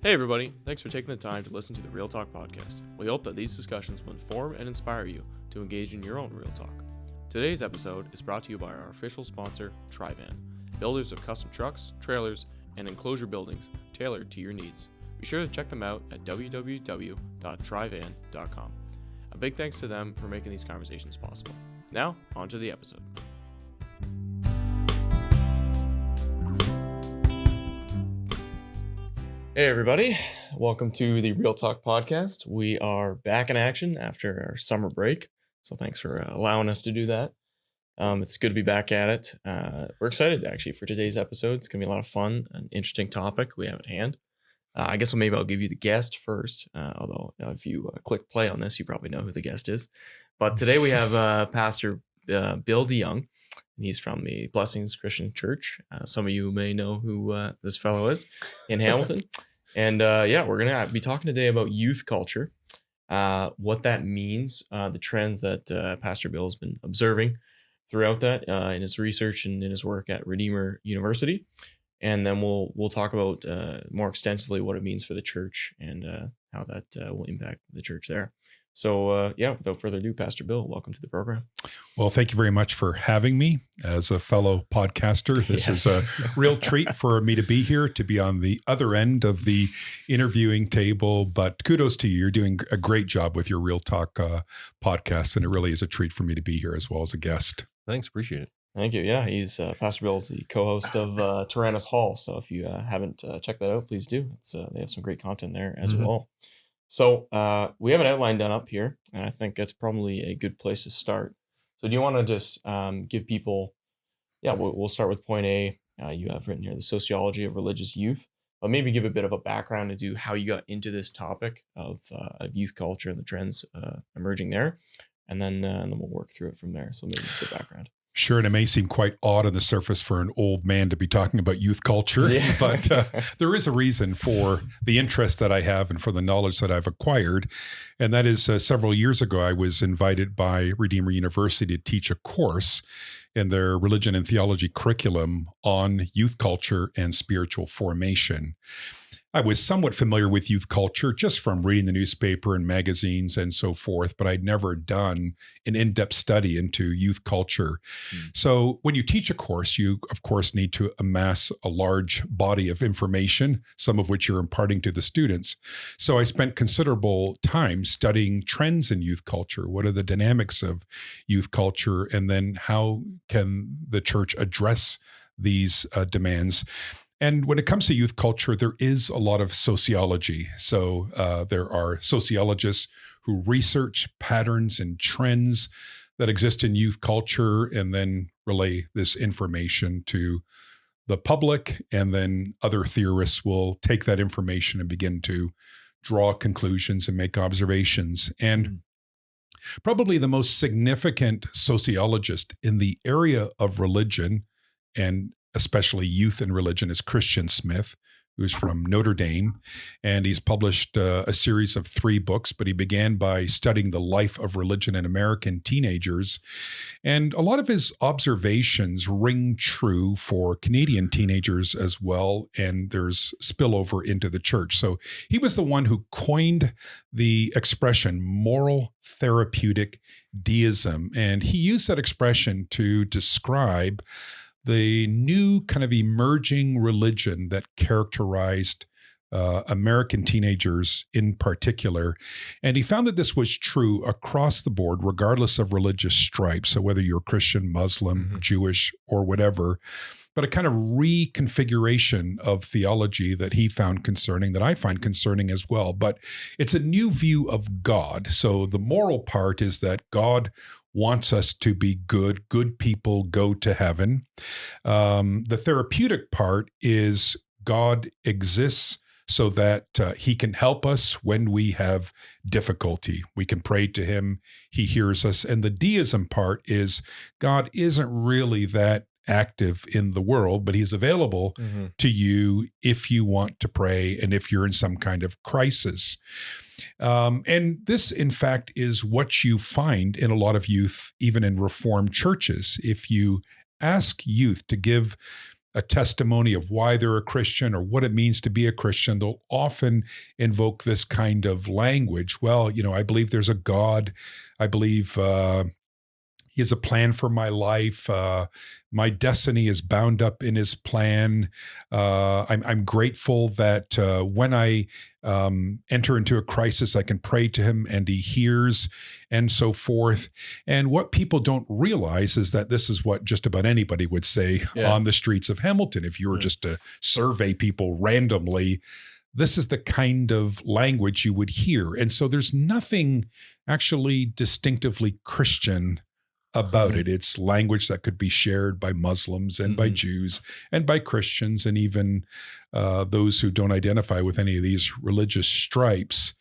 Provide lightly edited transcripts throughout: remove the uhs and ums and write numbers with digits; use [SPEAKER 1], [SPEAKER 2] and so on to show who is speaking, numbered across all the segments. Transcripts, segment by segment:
[SPEAKER 1] Hey everybody, thanks for taking the time to listen to the Real Talk podcast. We hope that these discussions will inform and inspire you to engage in your own Real Talk. Today's episode is brought to you by our official sponsor, Trivan, builders of custom trucks, trailers, and enclosure buildings tailored to your needs. Be sure to check them out at www.trivan.com. A big thanks to them for making these conversations possible. Now, on to the episode. Hey everybody, welcome to the Real Talk podcast. We are back in action after our summer break, so thanks for allowing us to do that. It's good to be back at it. We're excited actually for today's episode. It's going to be a lot of fun, an interesting topic we have at hand. I guess maybe I'll give you the guest first, although if you click play on this, you probably know who the guest is. But today we have Pastor Bill DeJong. He's from the Blessings Christian Church. Some of you may know who this fellow is in Hamilton. And we're going to be talking today about youth culture, what that means, the trends that Pastor Bill has been observing throughout that in his research and in his work at Redeemer University. And then we'll talk about more extensively what it means for the church and how that will impact the church there. So, without further ado, Pastor Bill, welcome to the program.
[SPEAKER 2] Well, thank you very much for having me as a fellow podcaster. This is a real treat for me to be here, to be on the other end of the interviewing table. But kudos to you. You're doing a great job with your Real Talk podcast, and it really is a treat for me to be here as well as a guest.
[SPEAKER 3] Thanks. Appreciate it.
[SPEAKER 1] Thank you. Yeah, he's Pastor Bill is the co-host of Tyrannus Hall. So if you haven't checked that out, please do. They have some great content there as well. So we have an outline done up here, and I think that's probably a good place to start. So do you want to just give people, we'll start with point A. You have written here the sociology of religious youth, but maybe give a bit of a background into how you got into this topic of youth culture and the trends emerging there, and then we'll work through it from there. So maybe just the background.
[SPEAKER 2] Sure, and it may seem quite odd on the surface for an old man to be talking about youth culture, but there is a reason for the interest that I have and for the knowledge that I've acquired. And that is several years ago, I was invited by Redeemer University to teach a course in their religion and theology curriculum on youth culture and spiritual formation. I was somewhat familiar with youth culture just from reading the newspaper and magazines and so forth, but I'd never done an in-depth study into youth culture. So when you teach a course, you, of course, need to amass a large body of information, some of which you're imparting to the students. So I spent considerable time studying trends in youth culture. What are the dynamics of youth culture? And then how can the church address these demands? And when it comes to youth culture, there is a lot of sociology. So there are sociologists who research patterns and trends that exist in youth culture and then relay this information to the public. And then other theorists will take that information and begin to draw conclusions and make observations. And probably the most significant sociologist in the area of religion and especially youth and religion is Christian Smith, who's from Notre Dame. And he's published a series of 3 books, but he began by studying the life of religion in American teenagers. And a lot of his observations ring true for Canadian teenagers as well. And there's spillover into the church. So he was the one who coined the expression moral therapeutic deism. And he used that expression to describe the new kind of emerging religion that characterized American teenagers in particular. And he found that this was true across the board, regardless of religious stripe. So whether you're Christian, Muslim, Jewish, or whatever, but a kind of reconfiguration of theology that he found concerning, that I find concerning as well. But it's a new view of God. So the moral part is that God wants us to be good people go to heaven. The therapeutic part is God exists so that he can help us when we have difficulty. We can pray to him, he hears us. And the deism part is God isn't really that active in the world, but he's available to you if you want to pray and if you're in some kind of crisis. And this, in fact, is what you find in a lot of youth, even in Reformed churches. If you ask youth to give a testimony of why they're a Christian or what it means to be a Christian, they'll often invoke this kind of language. Well, I believe there's a God. I believe he has a plan for my life. My destiny is bound up in his plan. I'm grateful that when I enter into a crisis, I can pray to him and he hears, and so forth. And what people don't realize is that this is what just about anybody would say on the streets of Hamilton. If you were just to survey people randomly, this is the kind of language you would hear. And so there's nothing actually distinctively Christian about it. It's language that could be shared by Muslims and by Jews and by Christians and even those who don't identify with any of these religious stripes.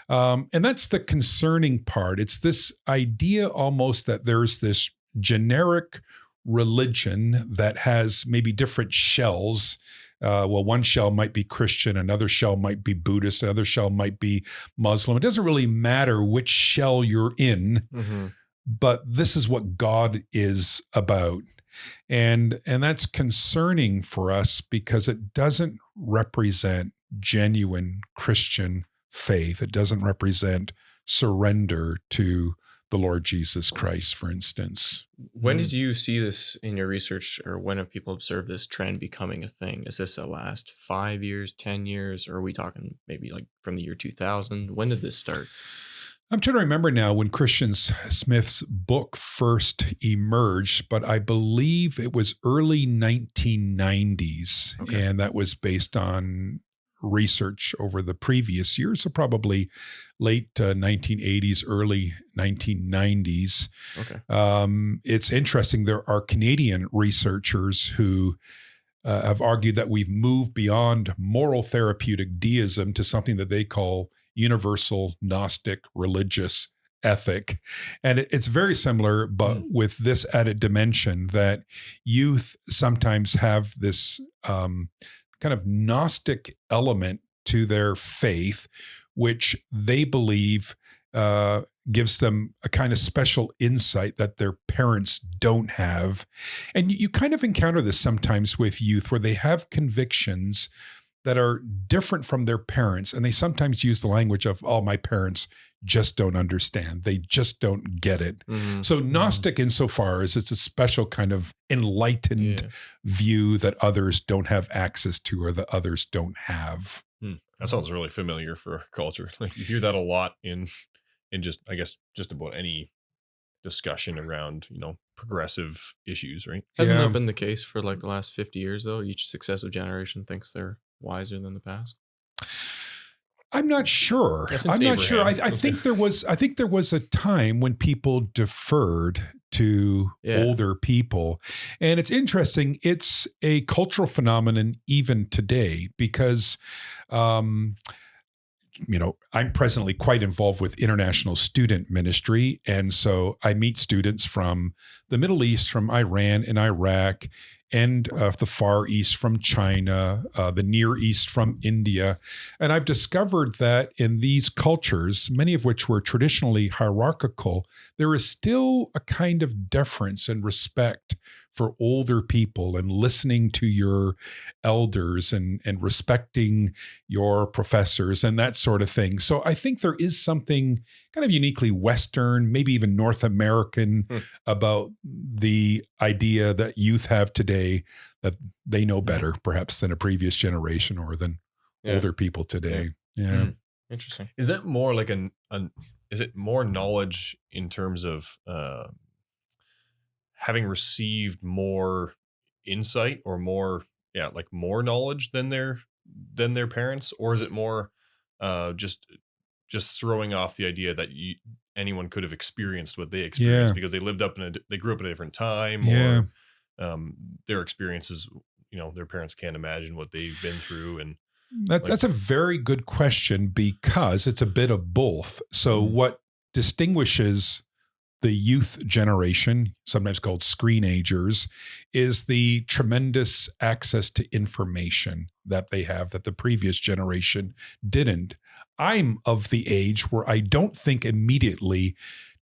[SPEAKER 2] And that's the concerning part. It's this idea almost that there's this generic religion that has maybe different shells. One shell might be Christian, another shell might be Buddhist, another shell might be Muslim. It doesn't really matter which shell you're in. But this is what God is about. And that's concerning for us because it doesn't represent genuine Christian faith. It doesn't represent surrender to the Lord Jesus Christ, for instance.
[SPEAKER 1] When did you see this in your research, or when have people observed this trend becoming a thing? Is this the last 5 years, 10 years, or are we talking maybe like from the year 2000? When did this start?
[SPEAKER 2] I'm trying to remember now when Christian Smith's book first emerged, but I believe it was early 1990s, and that was based on research over the previous years, so probably late 1980s, early 1990s. It's interesting. There are Canadian researchers who have argued that we've moved beyond moral therapeutic deism to something that they call universal Gnostic religious ethic. And it's very similar, but with this added dimension that youth sometimes have this kind of Gnostic element to their faith, which they believe gives them a kind of special insight that their parents don't have. And you kind of encounter this sometimes with youth where they have convictions that are different from their parents. And they sometimes use the language of, oh, my parents just don't understand. They just don't get it. So Gnostic insofar as it's a special kind of enlightened view that others don't have access to or that others don't have.
[SPEAKER 3] That sounds really familiar for our culture. Like you hear that a lot in just, I guess, just about any discussion around, progressive issues, right?
[SPEAKER 1] Hasn't that been the case for like the last 50 years though? Each successive generation thinks they're wiser than the past?
[SPEAKER 2] I'm not sure. I think there was a time when people deferred to older people. And it's interesting. It's a cultural phenomenon even today because I'm presently quite involved with international student ministry. And so I meet students from the Middle East, from Iran and Iraq, and the Far East from China, the Near East from India. And I've discovered that in these cultures, many of which were traditionally hierarchical, there is still a kind of deference and respect for older people and listening to your elders and respecting your professors and that sort of thing. So I think there is something kind of uniquely Western, maybe even North American about the idea that youth have today that they know better perhaps than a previous generation or than older people today.
[SPEAKER 1] Interesting.
[SPEAKER 3] Is that more like is it more knowledge in terms of having received more insight or more knowledge than their parents, or is it more just throwing off the idea that anyone could have experienced what they experienced because they lived up they grew up in a different time, or their experiences, their parents can't imagine what they've been through. And
[SPEAKER 2] that's a very good question because it's a bit of both. So what distinguishes the youth generation, sometimes called screenagers, is the tremendous access to information. that they have that the previous generation didn't. I'm of the age where I don't think immediately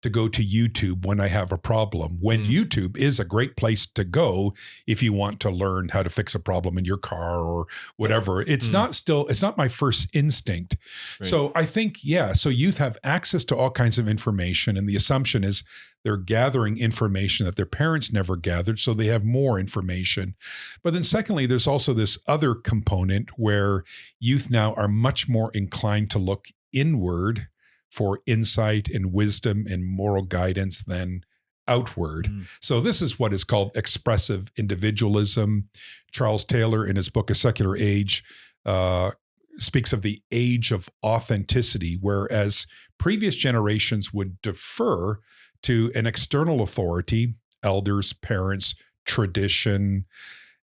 [SPEAKER 2] to go to YouTube when I have a problem, when YouTube is a great place to go if you want to learn how to fix a problem in your car or whatever. It's not my first instinct.
[SPEAKER 3] Right.
[SPEAKER 2] So I think, so youth have access to all kinds of information, and the assumption is they're gathering information that their parents never gathered, so they have more information. But then secondly, there's also this other component where youth now are much more inclined to look inward for insight and wisdom and moral guidance than outward. So this is what is called expressive individualism. Charles Taylor, in his book A Secular Age, speaks of the age of authenticity, whereas previous generations would defer to an external authority, elders, parents, tradition.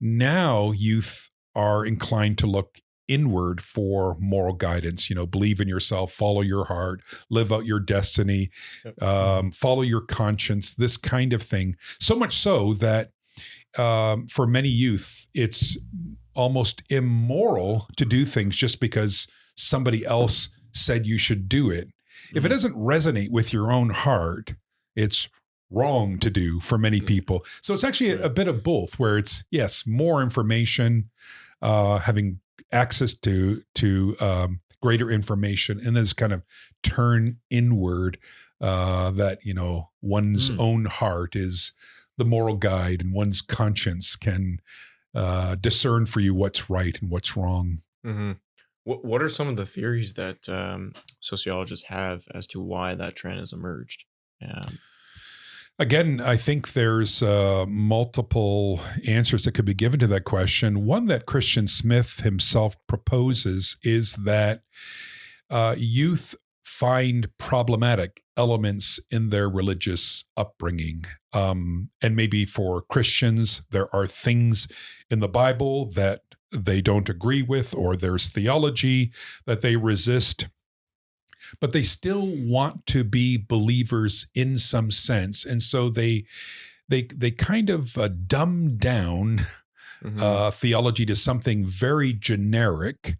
[SPEAKER 2] Now youth are inclined to look inward for moral guidance. Believe in yourself, follow your heart, live out your destiny, follow your conscience, this kind of thing. So much so that for many youth, it's almost immoral to do things just because somebody else said you should do it. If it doesn't resonate with your own heart, it's wrong to do for many people. So it's actually a bit of both, where it's, yes, more information, having access to greater information, and then it's kind of turn inward, that, one's own heart is the moral guide, and one's conscience can discern for you what's right and what's wrong.
[SPEAKER 1] What are some of the theories that sociologists have as to why that trend has emerged?
[SPEAKER 2] Again, I think there's multiple answers that could be given to that question. One that Christian Smith himself proposes is that youth find problematic elements in their religious upbringing. And maybe for Christians, there are things in the Bible that they don't agree with, or there's theology that they resist, but they still want to be believers in some sense. And so they kind of dumb down theology to something very generic,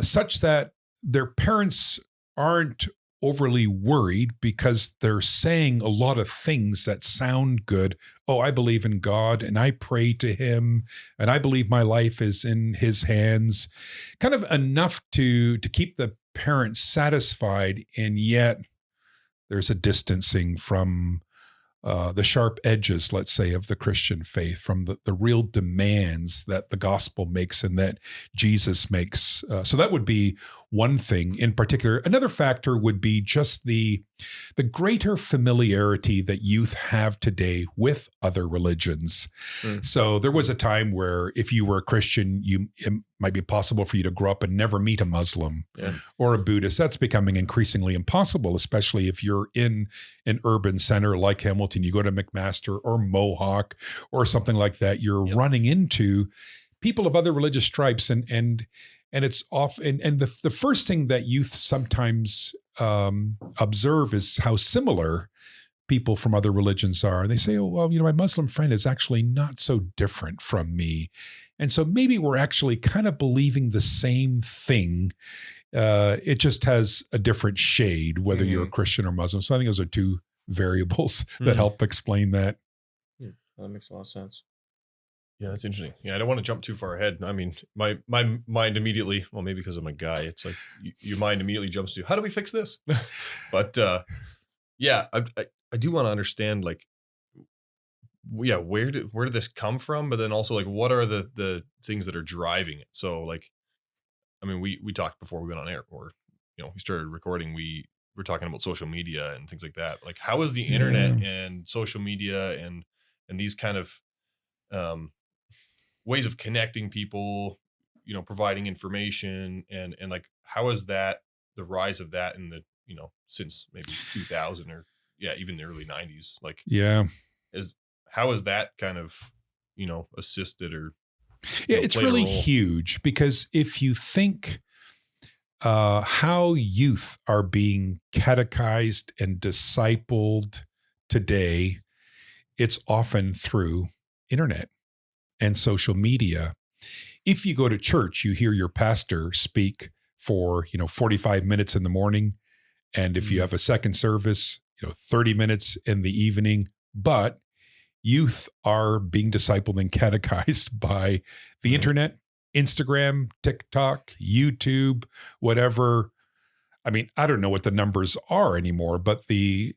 [SPEAKER 2] such that their parents aren't overly worried because they're saying a lot of things that sound good. Oh, I believe in God and I pray to him and I believe my life is in his hands. Kind of enough to keep the parents satisfied, and yet there's a distancing from the sharp edges, let's say, of the Christian faith, from the real demands that the gospel makes and that Jesus makes. So that would be one thing in particular. Another factor would be just the greater familiarity that youth have today with other religions. So there was a time where if you were a Christian, it might be possible for you to grow up and never meet a Muslim or a Buddhist. That's becoming increasingly impossible, especially if you're in an urban center like Hamilton. You go to McMaster or Mohawk or something like that, you're running into people of other religious stripes, and it's off. And the first thing that youth sometimes observe is how similar people from other religions are. And they say, oh, well, my Muslim friend is actually not so different from me. And so maybe we're actually kind of believing the same thing. It just has a different shade, whether you're a Christian or Muslim. So I think those are two variables that help explain that.
[SPEAKER 1] That makes a lot of sense.
[SPEAKER 3] Yeah, that's interesting. Yeah, I don't want to jump too far ahead. I mean, my mind immediately, well, maybe because I'm a guy, it's like your mind immediately jumps to, how do we fix this? But yeah, I do want to understand, like, where did this come from? But then also, like, what are the things that are driving it? So, like, I mean, we talked before we went on air, or we started recording. We were talking about social media and things like that. Like, how is the internet and social media and these kind of ways of connecting people, providing information, and like, how is that, the rise of that in the since maybe 2000 or even the early 90s, like, how is that kind of assisted or
[SPEAKER 2] it's really huge, because if you think how youth are being catechized and discipled today, it's often through internet and social media. if you go to church, you hear your pastor speak for, 45 minutes in the morning. And if you have a second service, 30 minutes in the evening. But youth are being discipled and catechized by the internet, Instagram, TikTok, YouTube, whatever. I mean, I don't know what the numbers are anymore, but the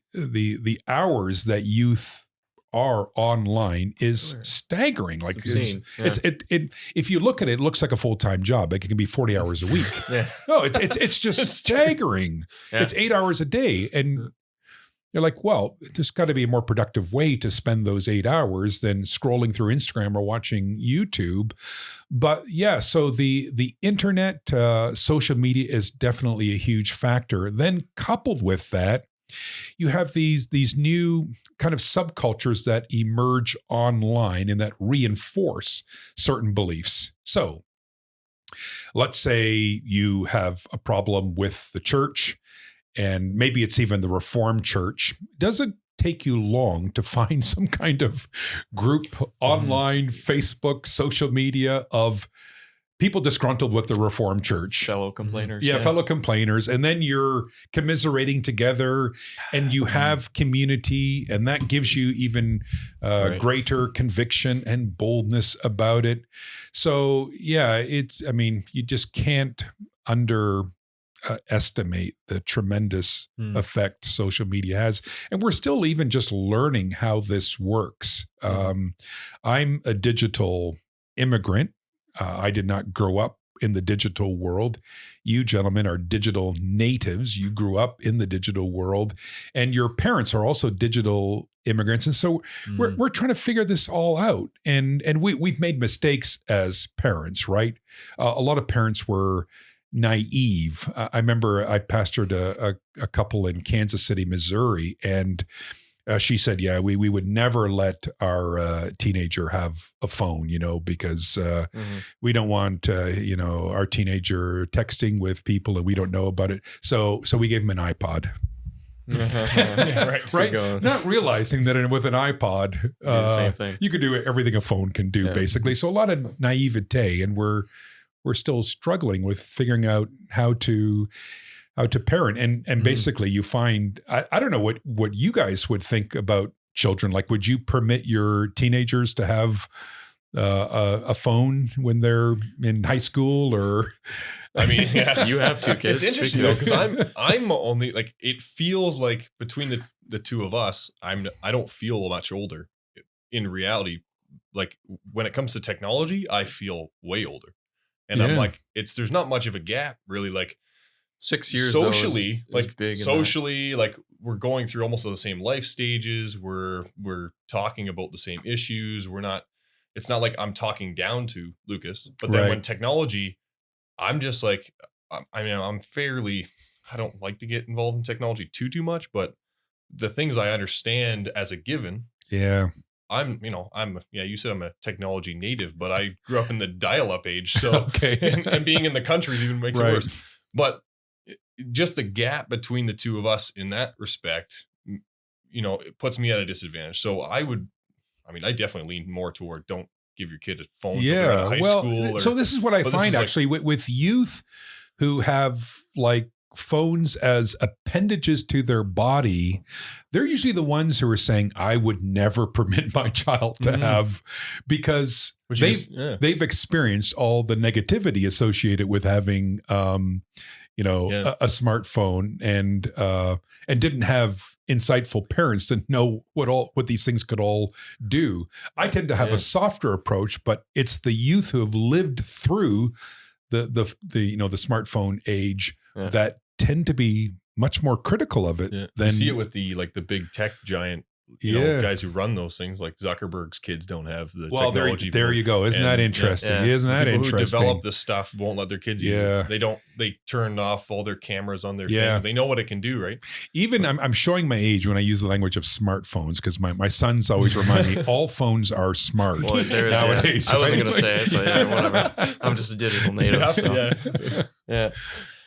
[SPEAKER 2] hours that youth are online is staggering. Like it's if you look at it, it looks like a full-time job. Like it can be 40 hours a week. No, it's just staggering. Yeah. It's 8 hours a day. And you're like, well, there's got to be a more productive way to spend those 8 hours than scrolling through Instagram or watching YouTube. But yeah, so the internet, social media is definitely a huge factor. Then coupled with that, you have these new kind of subcultures that emerge online and that reinforce certain beliefs. So let's say you have a problem with the church, and maybe it's even the Reformed Church. It doesn't take you long to find some kind of group online, Facebook, social media of people disgruntled with the Reformed Church.
[SPEAKER 1] Fellow complainers.
[SPEAKER 2] Yeah, fellow complainers. And then you're commiserating together and you have community, and that gives you even greater conviction and boldness about it. So yeah, you just can't estimate the tremendous effect social media has. And we're still even just learning how this works. I'm a digital immigrant. I did not grow up in the digital world. You gentlemen are digital natives. You grew up in the digital world, and your parents are also digital immigrants. And so we're trying to figure this all out. And we've made mistakes as parents, right? A lot of parents were naive. I remember I pastored a couple in Kansas City, Missouri, and she said, yeah, we would never let our teenager have a phone, because we don't want, our teenager texting with people and we don't know about it. So we gave him an iPod. Right. Not realizing that with an iPod,
[SPEAKER 1] same thing.
[SPEAKER 2] You could do everything a phone can do, basically. So a lot of naivete, and we're still struggling with figuring out how to parent. And basically you find, I don't know what you guys would think about children. Like, would you permit your teenagers to have a phone when they're in high school? Or
[SPEAKER 3] I mean,
[SPEAKER 1] you have two kids.
[SPEAKER 3] It's interesting though, because I'm only like, it feels like between the two of us, I don't feel much older. In reality, like when it comes to technology, I feel way older. And I'm like, there's not much of a gap really. Like
[SPEAKER 1] 6 years
[SPEAKER 3] socially,
[SPEAKER 1] though, is big
[SPEAKER 3] socially, like we're going through almost the same life stages. We're talking about the same issues. It's not like I'm talking down to Lucas, but then when technology, I'm just like, I don't like to get involved in technology too much, but the things I understand as a given.
[SPEAKER 2] Yeah.
[SPEAKER 3] You said I'm a technology native, but I grew up in the dial-up age. So, and being in the country even makes it worse. But just the gap between the two of us in that respect, it puts me at a disadvantage. So I definitely lean more toward don't give your kid a phone until they're out of high school.
[SPEAKER 2] So this is what I find actually with youth who have like phones as appendages to their body, they're usually the ones who are saying, I would never permit my child to have, because they've experienced all the negativity associated with having, a smartphone and didn't have insightful parents to know what these things could all do. I tend to have a softer approach, but it's the youth who have lived through the smartphone age that tend to be much more critical of it than
[SPEAKER 3] you see it with the big tech giant guys who run those things. Like Zuckerberg's kids don't have the technology.
[SPEAKER 2] There you go. Isn't that interesting? Isn't that interesting?
[SPEAKER 3] Who develop this stuff won't let their kids use it. They turn off all their cameras on their things. They know what it can do, right?
[SPEAKER 2] Even I'm showing my age when I use the language of smartphones, because my sons always remind me all phones are smart nowadays.
[SPEAKER 1] I wasn't going to say it, but whatever. I'm just a digital native.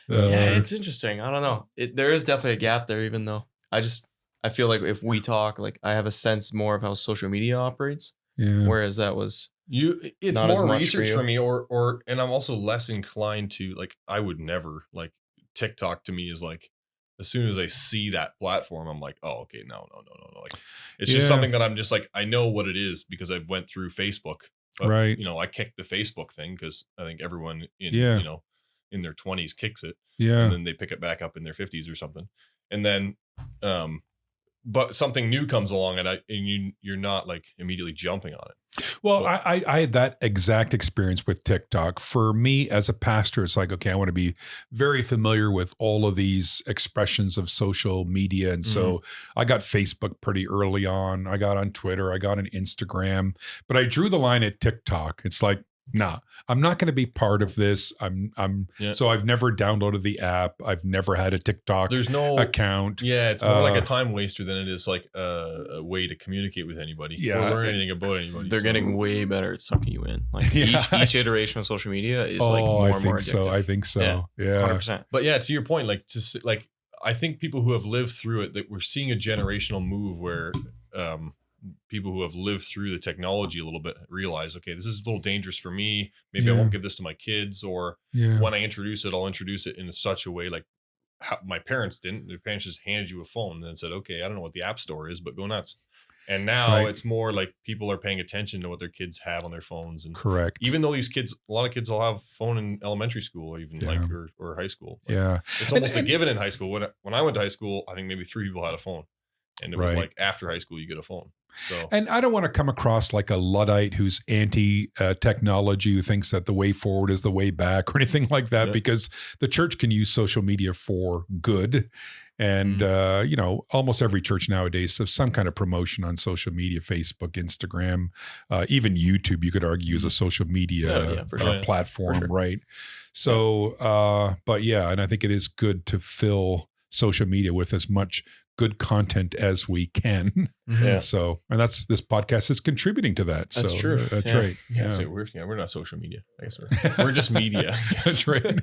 [SPEAKER 1] It's interesting. I don't know. There is definitely a gap there, even though I feel like if we talk, like I have a sense more of how social media operates, whereas that was
[SPEAKER 3] It's
[SPEAKER 1] Not as
[SPEAKER 3] more
[SPEAKER 1] much
[SPEAKER 3] research
[SPEAKER 1] for
[SPEAKER 3] for
[SPEAKER 1] you.
[SPEAKER 3] me, and I'm also less inclined to like. I would never like TikTok. To me is like, as soon as I see that platform, I'm like, oh, okay, no. Like, it's just
[SPEAKER 2] Yeah.
[SPEAKER 3] something that I'm just like, I know what it is because I've went through Facebook. But
[SPEAKER 2] Right.
[SPEAKER 3] I kicked the Facebook thing because I think everyone in
[SPEAKER 2] Yeah.
[SPEAKER 3] in their 20s kicks it,
[SPEAKER 2] Yeah.
[SPEAKER 3] and then they pick it back up in their 50s or something, and then but something new comes along, and you're not like immediately jumping on it.
[SPEAKER 2] Well, I had that exact experience with TikTok. For me as a pastor, it's like, okay, I want to be very familiar with all of these expressions of social media. And so I got Facebook pretty early on. I got on Twitter, I got on Instagram, but I drew the line at TikTok. It's like, nah, I'm not going to be part of this. So I've never downloaded the app. I've never had a TikTok
[SPEAKER 3] There's no
[SPEAKER 2] account.
[SPEAKER 3] Yeah, it's more like a time waster than it is like a way to communicate with anybody or learn anything about anybody.
[SPEAKER 1] They're getting way better at sucking you in. Like each iteration of social media is like more and more addictive.
[SPEAKER 2] I think so. Yeah.
[SPEAKER 1] 100%.
[SPEAKER 3] But yeah, to your point, like I think people who have lived through it, that we're seeing a generational move where people who have lived through the technology a little bit realize, okay, this is a little dangerous for me. Maybe I won't give this to my kids, or when I introduce it, I'll introduce it in such a way like how my parents didn't. Their parents just handed you a phone and then said, okay, I don't know what the app store is, but go nuts. And now it's more like people are paying attention to what their kids have on their phones. And
[SPEAKER 2] correct.
[SPEAKER 3] Even though these kids, a lot of kids will have a phone in elementary school or even or high school.
[SPEAKER 2] Like,
[SPEAKER 3] it's almost a given in high school. When I went to high school, I think maybe 3 people had a phone. And it was like after high school, you get a phone. So,
[SPEAKER 2] and I don't want to come across like a Luddite who's anti-technology, who thinks that the way forward is the way back or anything like that, because the church can use social media for good. And, almost every church nowadays has some kind of promotion on social media, Facebook, Instagram, even YouTube, you could argue is a social media platform, right? So, but and I think it is good to fill social media with as much good content as we can. So, and this podcast is contributing to that.
[SPEAKER 1] That's
[SPEAKER 2] so
[SPEAKER 1] true.
[SPEAKER 2] That's right.
[SPEAKER 3] So we're not social media. I guess we're just media.
[SPEAKER 2] That's right.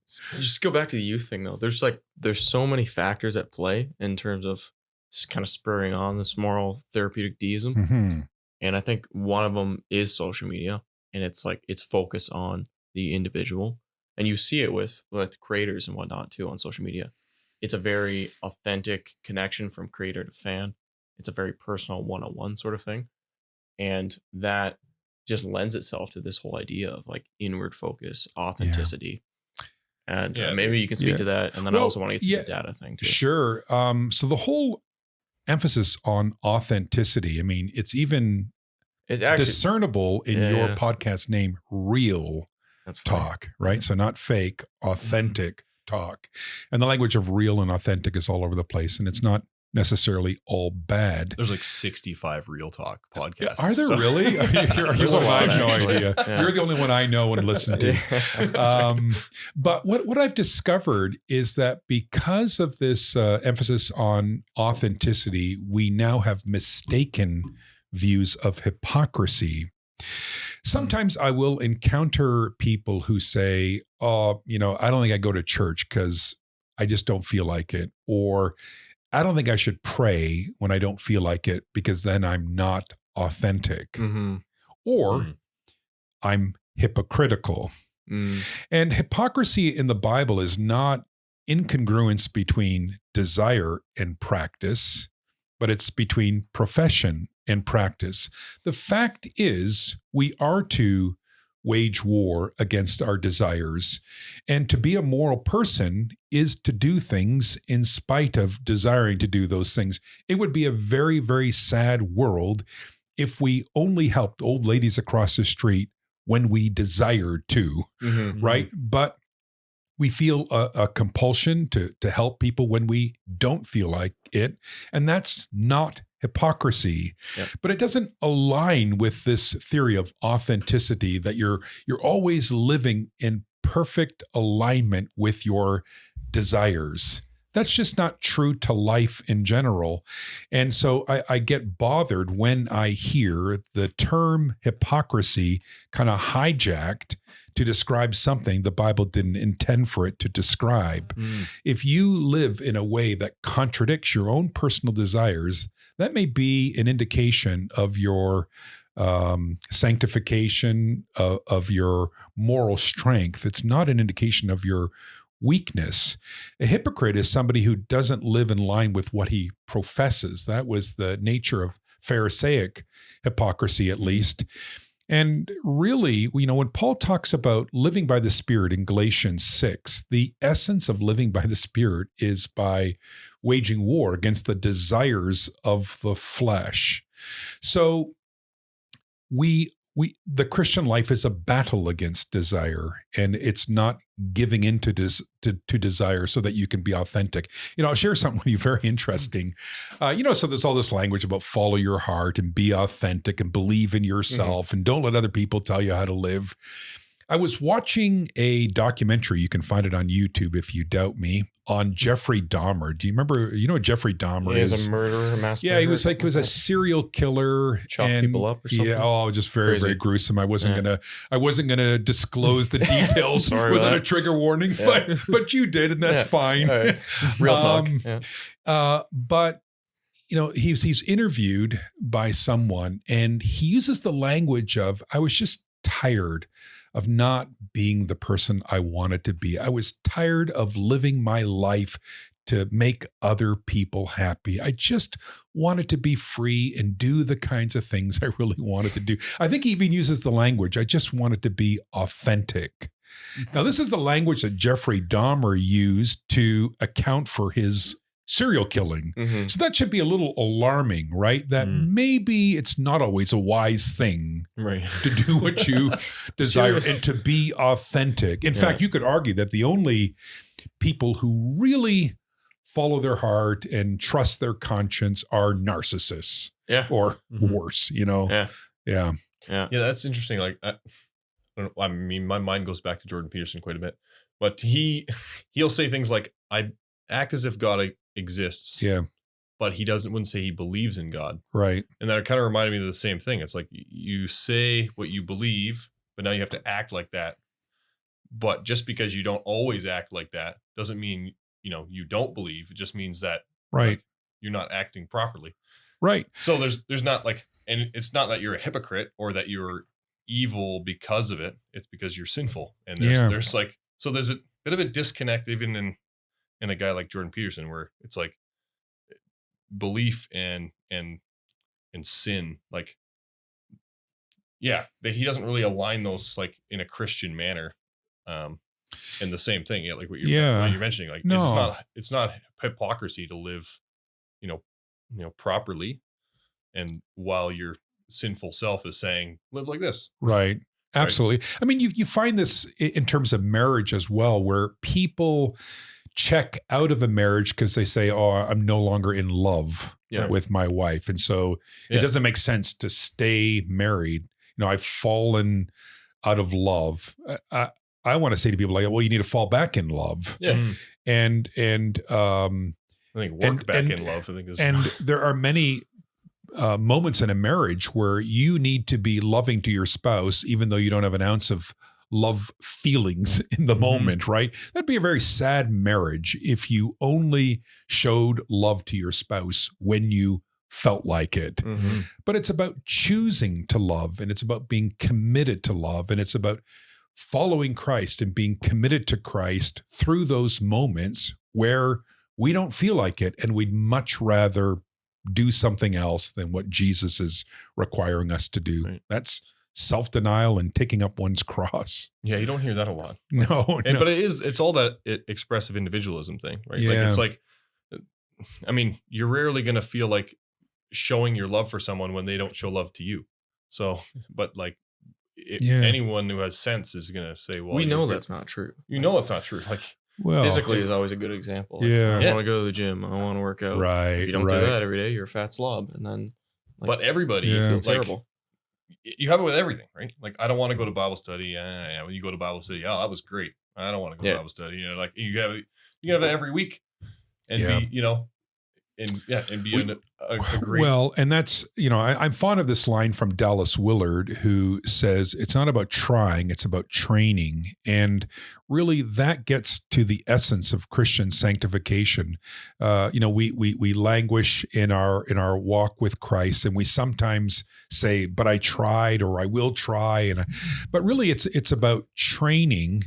[SPEAKER 1] Just go back to the youth thing though. There's so many factors at play in terms of kind of spurring on this moral therapeutic deism.
[SPEAKER 2] Mm-hmm.
[SPEAKER 1] And I think one of them is social media, and it's like its focus on the individual. And you see it with creators and whatnot too on social media. It's a very authentic connection from creator to fan. It's a very personal one-on-one sort of thing. And that just lends itself to this whole idea of like inward focus, authenticity. And maybe you can speak to that. And then I also want to get to the data thing too.
[SPEAKER 2] Sure. So the whole emphasis on authenticity, I mean, it's even discernible in your podcast name, Real Talk, right? So not fake, authentic talk. And the language of real and authentic is all over the place, and it's not necessarily all bad.
[SPEAKER 3] There's like 65 Real Talk podcasts.
[SPEAKER 2] Are there really? There's a lot. I have no idea. You're the only one I know and listen to. But what I've discovered is that because of this emphasis on authenticity, we now have mistaken views of hypocrisy. Sometimes I will encounter people who say, oh, I don't think I go to church because I just don't feel like it. Or I don't think I should pray when I don't feel like it because then I'm not authentic.
[SPEAKER 1] Mm-hmm.
[SPEAKER 2] Or I'm hypocritical. And hypocrisy in the Bible is not incongruence between desire and practice, but it's between profession and practice. The fact is, we are to wage war against our desires. And to be a moral person is to do things in spite of desiring to do those things. It would be a very, very sad world if we only helped old ladies across the street when we desired to, right? But we feel a compulsion to help people when we don't feel like it. And that's not hypocrisy. But it doesn't align with this theory of authenticity that you're always living in perfect alignment with your desires. That's just not true to life in general. And so I get bothered when I hear the term hypocrisy kind of hijacked to describe something the Bible didn't intend for it to describe. If you live in a way that contradicts your own personal desires, that may be an indication of your sanctification of your moral strength. It's not an indication of your weakness. A hypocrite is somebody who doesn't live in line with what he professes. That was the nature of Pharisaic hypocrisy, at least. And really, when Paul talks about living by the Spirit in Galatians 6, the essence of living by the Spirit is by waging war against the desires of the flesh. So the Christian life is a battle against desire, and it's not giving in to desire so that you can be authentic. I'll share something with you very interesting. So there's all this language about follow your heart and be authentic and believe in yourself and don't let other people tell you how to live. I was watching a documentary, you can find it on YouTube if you doubt me, on Jeffrey Dahmer. Do you remember, what Jeffrey Dahmer is?
[SPEAKER 1] He's a murderer, mass murderer.
[SPEAKER 2] Yeah, he was a serial killer.
[SPEAKER 1] Chop people up or something?
[SPEAKER 2] Yeah, just very, very gruesome. I wasn't gonna disclose the details without a trigger warning, but you did, and that's fine.
[SPEAKER 1] Right. Real talk.
[SPEAKER 2] But he's interviewed by someone, and he uses the language of, I was just tired of not being the person I wanted to be. I was tired of living my life to make other people happy. I just wanted to be free and do the kinds of things I really wanted to do. I think he even uses the language, I just wanted to be authentic. Now, this is the language that Jeffrey Dahmer used to account for his serial killing. So that should be a little alarming, right? That maybe it's not always a wise thing to do what you desire and to be authentic. In fact, you could argue that the only people who really follow their heart and trust their conscience are narcissists or worse, Yeah.
[SPEAKER 3] That's interesting. Like, I don't know, I mean, my mind goes back to Jordan Peterson quite a bit, but he'll say things like, I act as if God exists.
[SPEAKER 2] Yeah.
[SPEAKER 3] But he wouldn't say he believes in God.
[SPEAKER 2] Right.
[SPEAKER 3] And that kind of reminded me of the same thing. It's like you say what you believe, but now you have to act like that. But just because you don't always act like that doesn't mean, you don't believe. It just means that you're not acting properly. Right. So there's not and it's not that you're a hypocrite or that you're evil because of it. It's because you're sinful. And there's a bit of a disconnect even in a guy like Jordan Peterson, where it's like belief and sin, he doesn't really align those in a Christian manner, and the same thing, like what you're mentioning, it's not hypocrisy to live, properly, and while your sinful self is saying live like this,
[SPEAKER 2] right? Absolutely. Right? I mean, you find this in terms of marriage as well, where people check out of a marriage because they say, oh, I'm no longer in love with my wife. And so it doesn't make sense to stay married. I've fallen out of love. I want to say to people well, you need to fall back in love. Yeah. And I
[SPEAKER 3] think work back in love, I think is.
[SPEAKER 2] And there are many moments in a marriage where you need to be loving to your spouse, even though you don't have an ounce of love feelings in the moment, right? That'd be a very sad marriage if you only showed love to your spouse when you felt like it. But it's about choosing to love, and it's about being committed to love, and it's about following Christ and being committed to Christ through those moments where we don't feel like it and we'd much rather do something else than what Jesus is requiring us to do. Right. That's self-denial and taking up one's cross.
[SPEAKER 3] Yeah, you don't hear that a lot.
[SPEAKER 2] No.
[SPEAKER 3] But it's all that expressive individualism thing, right?
[SPEAKER 2] Yeah.
[SPEAKER 3] You're rarely going to feel like showing your love for someone when they don't show love to you. So, but anyone who has sense is going to say, well,
[SPEAKER 1] we know that's not true.
[SPEAKER 3] You know it's not true.
[SPEAKER 1] Physically is always a good example.
[SPEAKER 2] Yeah.
[SPEAKER 1] I want to go to the gym. I want to work out.
[SPEAKER 2] Right.
[SPEAKER 1] If you don't do that every day, you're a fat slob. And then,
[SPEAKER 3] but everybody
[SPEAKER 1] feels terrible.
[SPEAKER 3] You have it with everything, right? Like, I don't want to go to Bible study. Yeah. When you go to Bible study, that was great. I don't want to go to Bible study. You have it every week, and and be a great.
[SPEAKER 2] Well, and that's, I'm fond of this line from Dallas Willard, who says it's not about trying, it's about training. And really that gets to the essence of Christian sanctification. We languish in our walk with Christ, and we sometimes say, but I tried, or I will try. But really it's about training,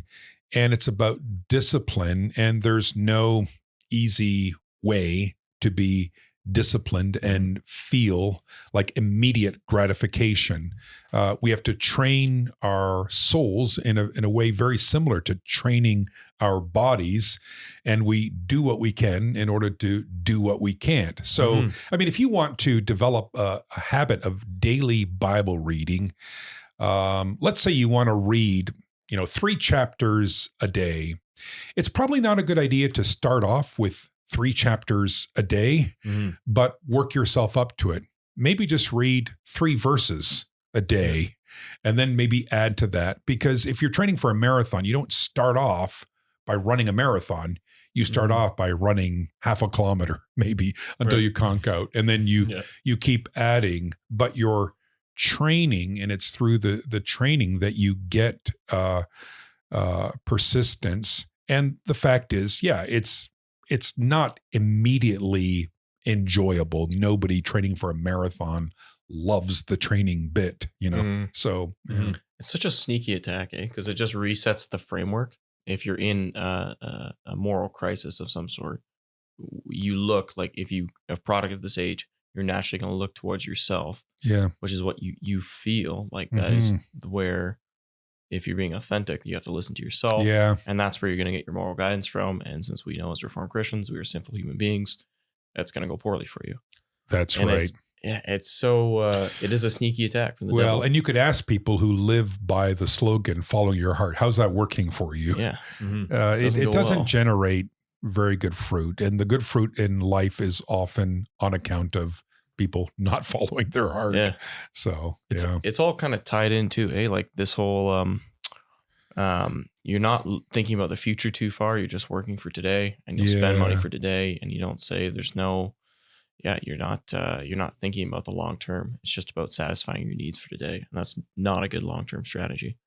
[SPEAKER 2] and it's about discipline, and there's no easy way to be disciplined and feel like immediate gratification. We have to train our souls in a way very similar to training our bodies, and we do what we can in order to do what we can't. So, I mean, if you want to develop a habit of daily Bible reading, let's say you want to read 3 chapters a day. It's probably not a good idea to start off with 3 chapters a day, but work yourself up to it. Maybe just read 3 verses a day, and then maybe add to that. Because if you're training for a marathon, you don't start off by running a marathon. You start off by running half a kilometer, maybe, until you conk out. And then you keep adding, but you're training, and it's through the training that you get persistence. And the fact is, it's not immediately enjoyable. Nobody training for a marathon loves the training bit, So
[SPEAKER 1] it's such a sneaky attack, because it just resets the framework. If you're in a moral crisis of some sort, you look like, if you a product of this age, you're naturally going to look towards yourself. Yeah, which is what you feel like. That is where, if you're being authentic, you have to listen to yourself. Yeah. And that's where you're going to get your moral guidance from. And since we know as Reformed Christians, we are sinful human beings, that's going to go poorly for you.
[SPEAKER 2] That's right.
[SPEAKER 1] It's so, it is a sneaky attack from the devil.
[SPEAKER 2] Well, and you could ask people who live by the slogan, follow your heart. How's that working for you? Yeah. It doesn't generate very good fruit. And the good fruit in life is often on account of people not following their heart. Yeah. So
[SPEAKER 1] it's all kind of tied into, like this whole, you're not thinking about the future too far. You're just working for today, and you'll spend money for today, and you don't say you're not thinking about the long term. It's just about satisfying your needs for today. And that's not a good long-term strategy.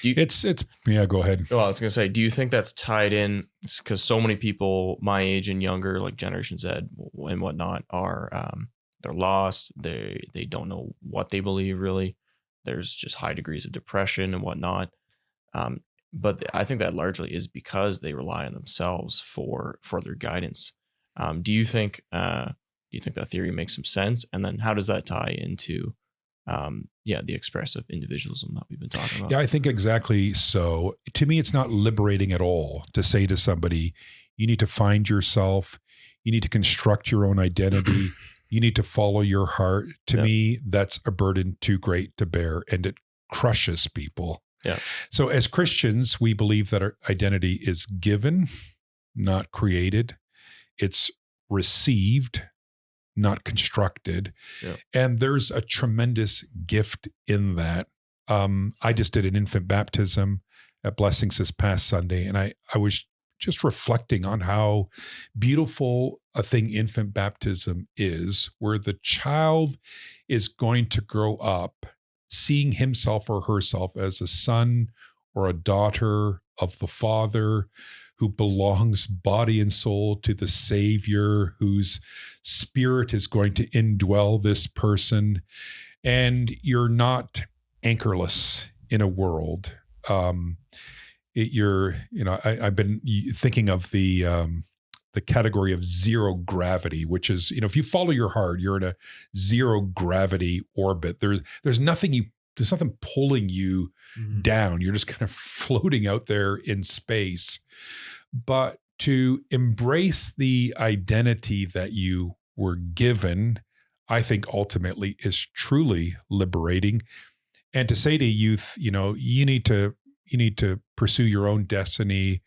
[SPEAKER 1] Go
[SPEAKER 2] ahead.
[SPEAKER 1] Well, I was going to say, do you think that's tied in? Because so many people my age and younger, like Generation Z and whatnot, are, they're lost. They don't know what they believe, really. There's just high degrees of depression and whatnot. But I think that largely is because they rely on themselves for their guidance. Do you think that theory makes some sense? And then how does that tie into the expressive individualism that we've been talking about?
[SPEAKER 2] Yeah, I think exactly so. To me, it's not liberating at all to say to somebody, you need to find yourself, you need to construct your own identity, you need to follow your heart. To me, that's a burden too great to bear, and it crushes people. Yeah. So as Christians, we believe that our identity is given, not created. It's received, not constructed. Yeah. And there's a tremendous gift in that. I just did an infant baptism at Blessings this past Sunday, and I was just reflecting on how beautiful a thing infant baptism is, where the child is going to grow up seeing himself or herself as a son or a daughter of the Father, who belongs body and soul to the Savior, whose spirit is going to indwell this person. And you're not anchorless in a world. I've been thinking of the category of zero gravity, which is, if you follow your heart, you're in a zero gravity orbit. There's nothing pulling you down. You're just kind of floating out there in space. But to embrace the identity that you were given, I think ultimately is truly liberating. And to say to youth, you need to pursue your own destiny,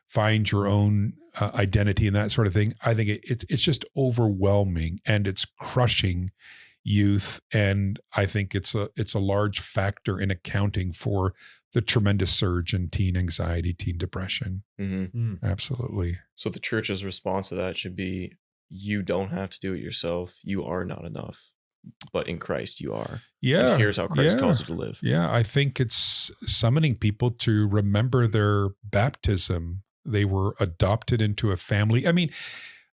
[SPEAKER 2] find your own identity and that sort of thing. I think it's just overwhelming, and it's crushing youth. And I think it's a large factor in accounting for the tremendous surge in teen anxiety, teen depression. Mm-hmm. Absolutely.
[SPEAKER 1] So the church's response to that should be you don't have to do it yourself. You are not enough, but in Christ you are.
[SPEAKER 2] Yeah.
[SPEAKER 1] And here's how Christ calls you to live.
[SPEAKER 2] Yeah. I think it's summoning people to remember their baptism. They were adopted into a family. I mean,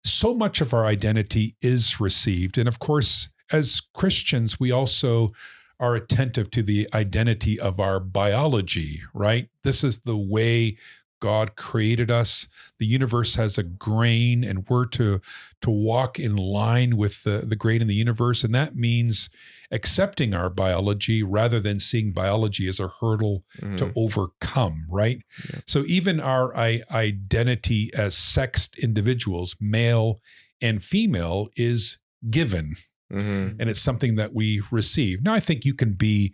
[SPEAKER 2] so much of our identity is received. And of course, as Christians, we also are attentive to the identity of our biology, right? This is the way God created us. The universe has a grain, and we're to walk in line with the grain in the universe. And that means accepting our biology rather than seeing biology as a hurdle to overcome, right?
[SPEAKER 1] Yeah.
[SPEAKER 2] So even our identity as sexed individuals, male and female, is given. And it's something that we receive. Now, I think you can be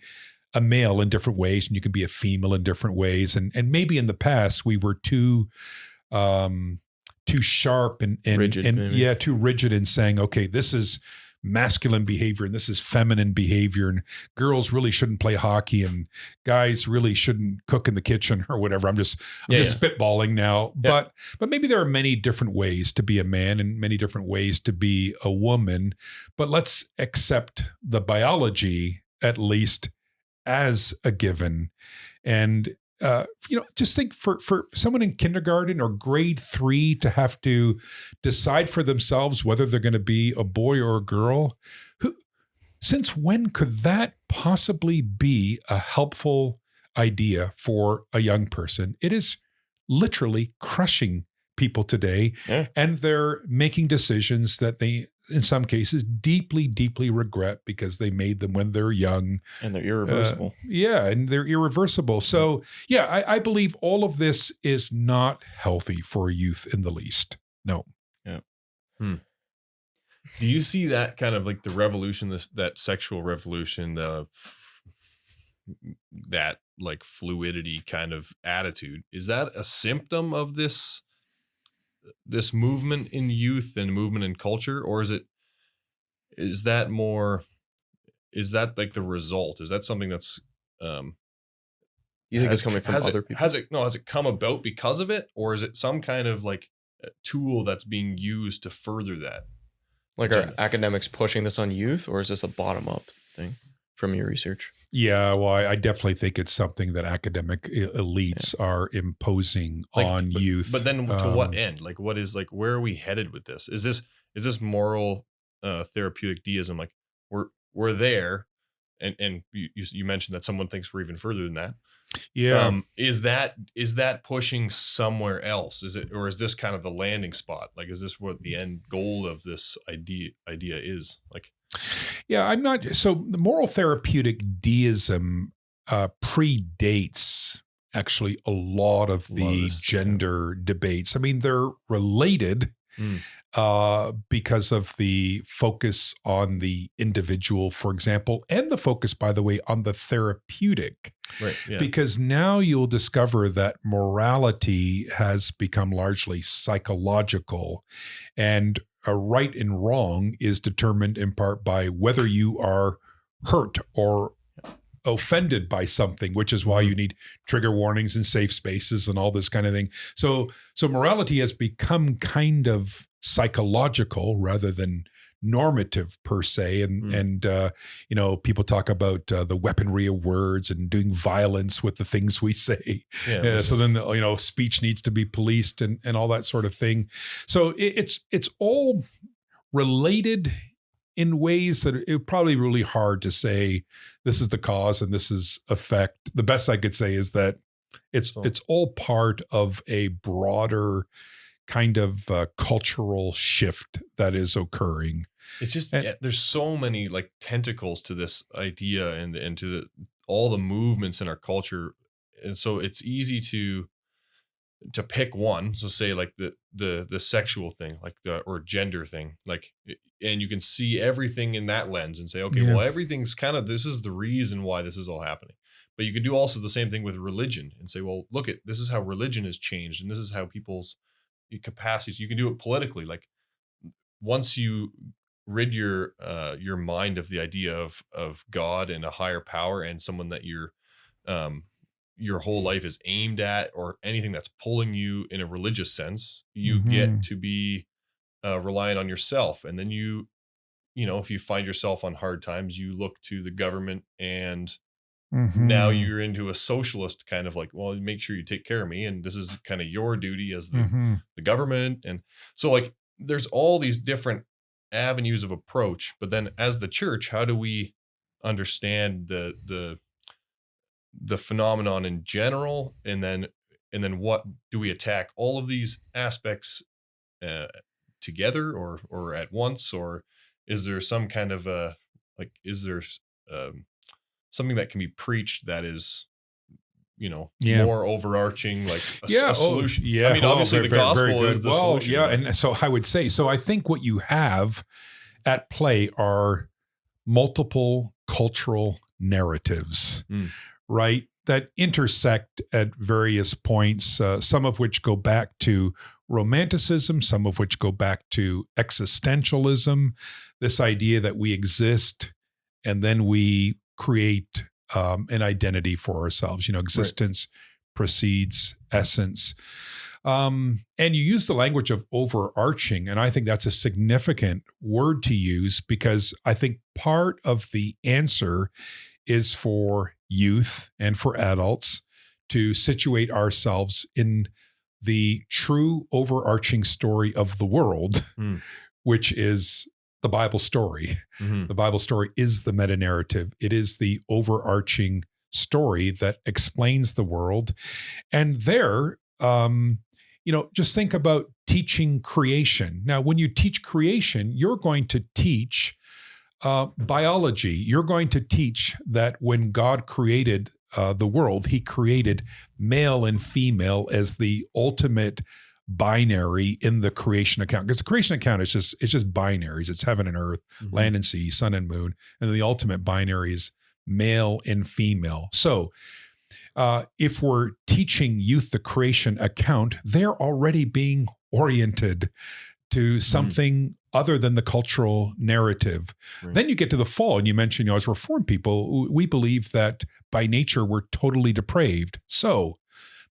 [SPEAKER 2] a male in different ways, and you can be a female in different ways. And maybe in the past we were too sharp and
[SPEAKER 1] rigid,
[SPEAKER 2] and too rigid in saying, okay, this is masculine behavior and this is feminine behavior, and girls really shouldn't play hockey and guys really shouldn't cook in the kitchen or whatever. I'm just spitballing now.
[SPEAKER 1] Yeah.
[SPEAKER 2] But maybe there are many different ways to be a man and many different ways to be a woman. But let's accept the biology at least as a given. And just think for someone in kindergarten or grade 3 to have to decide for themselves whether they're going to be a boy or a girl. Since when could that possibly be a helpful idea for a young person? It is literally crushing people today, and they're making decisions that they, in some cases, deeply, deeply regret because they made them when they're young.
[SPEAKER 1] And they're irreversible.
[SPEAKER 2] And they're irreversible. So, I believe all of this is not healthy for youth in the least. No.
[SPEAKER 1] Yeah.
[SPEAKER 3] Do you see that kind of like the revolution, that sexual revolution, that like fluidity kind of attitude? Is that a symptom of this movement in youth and movement in culture, or is that like the result? Is that something that's
[SPEAKER 1] you think it's coming from other people?
[SPEAKER 3] Has it come about because of it, or is it some kind of like tool that's being used to further that?
[SPEAKER 1] Like, are academics pushing this on youth, or is this a bottom up thing from your research?
[SPEAKER 2] Yeah, well, I definitely think it's something that academic elites are imposing on youth.
[SPEAKER 3] But then to what end? Like, where are we headed with this? Is this moral therapeutic deism? Like, we're there, and you mentioned that someone thinks we're even further than that.
[SPEAKER 2] Yeah.
[SPEAKER 3] Is that pushing somewhere else? Is it, or is this kind of the landing spot? Like, is this what the end goal of this idea is? Like,
[SPEAKER 2] yeah, I'm not. So the moral therapeutic deism predates actually a lot of the gender debates. I mean, they're related because of the focus on the individual, for example, and the focus, by the way, on the therapeutic.
[SPEAKER 3] Right. Yeah.
[SPEAKER 2] Because now you'll discover that morality has become largely psychological, and a right and wrong is determined in part by whether you are hurt or offended by something, which is why you need trigger warnings and safe spaces and all this kind of thing. So morality has become kind of psychological rather than normative per se. And people talk about the weaponry of words and doing violence with the things we say. So then, speech needs to be policed and all that sort of thing. So it's all related in ways that it's probably really hard to say this is the cause and this is effect. The best I could say is that it's all part of a broader kind of cultural shift that is occurring.
[SPEAKER 3] It's just there's so many like tentacles to this idea and to all the movements in our culture, and so it's easy to pick one. So say like the sexual thing, like or gender thing, like, and you can see everything in that lens and say, okay, well, everything's kind of, this is the reason why this is all happening. But you can do also the same thing with religion and say, well, look at, this is how religion has changed, and this is how people's capacities. You can do it politically. Like, once you rid your mind of the idea of God and a higher power and someone that your whole life is aimed at, or anything that's pulling you in a religious sense, you get to be reliant on yourself. And then if you find yourself on hard times, you look to the government, and now you're into a socialist kind of like, well, make sure you take care of me, and this is kind of your duty as the government. And so like there's all these different avenues of approach. But then as the church, how do we understand the phenomenon in general, and then what do we attack all of these aspects together or at once? Or is there some kind of is there something that can be preached that is more overarching, like a solution? I mean, obviously the gospel is the solution.
[SPEAKER 2] Yeah, and so I would say, so I think what you have at play are multiple cultural narratives, right, that intersect at various points, some of which go back to Romanticism, some of which go back to existentialism, this idea that we exist and then we create an identity for ourselves. Existence precedes essence. And you use the language of overarching, and I think that's a significant word to use, because I think part of the answer is for youth and for adults to situate ourselves in the true overarching story of the world, which is the Bible story. The Bible story is the meta-narrative. It is the overarching story that explains the world. And there, just think about teaching creation. Now, when you teach creation, you're going to teach biology. You're going to teach that when God created the world, he created male and female as the ultimate binary in the creation account. Because the creation account is just binaries. It's heaven and earth, land and sea, sun and moon. And then the ultimate binary is male and female. So if we're teaching youth the creation account, they're already being oriented to something other than the cultural narrative. Right. Then you get to the fall, and you mentioned, as Reformed people, we believe that by nature we're totally depraved. So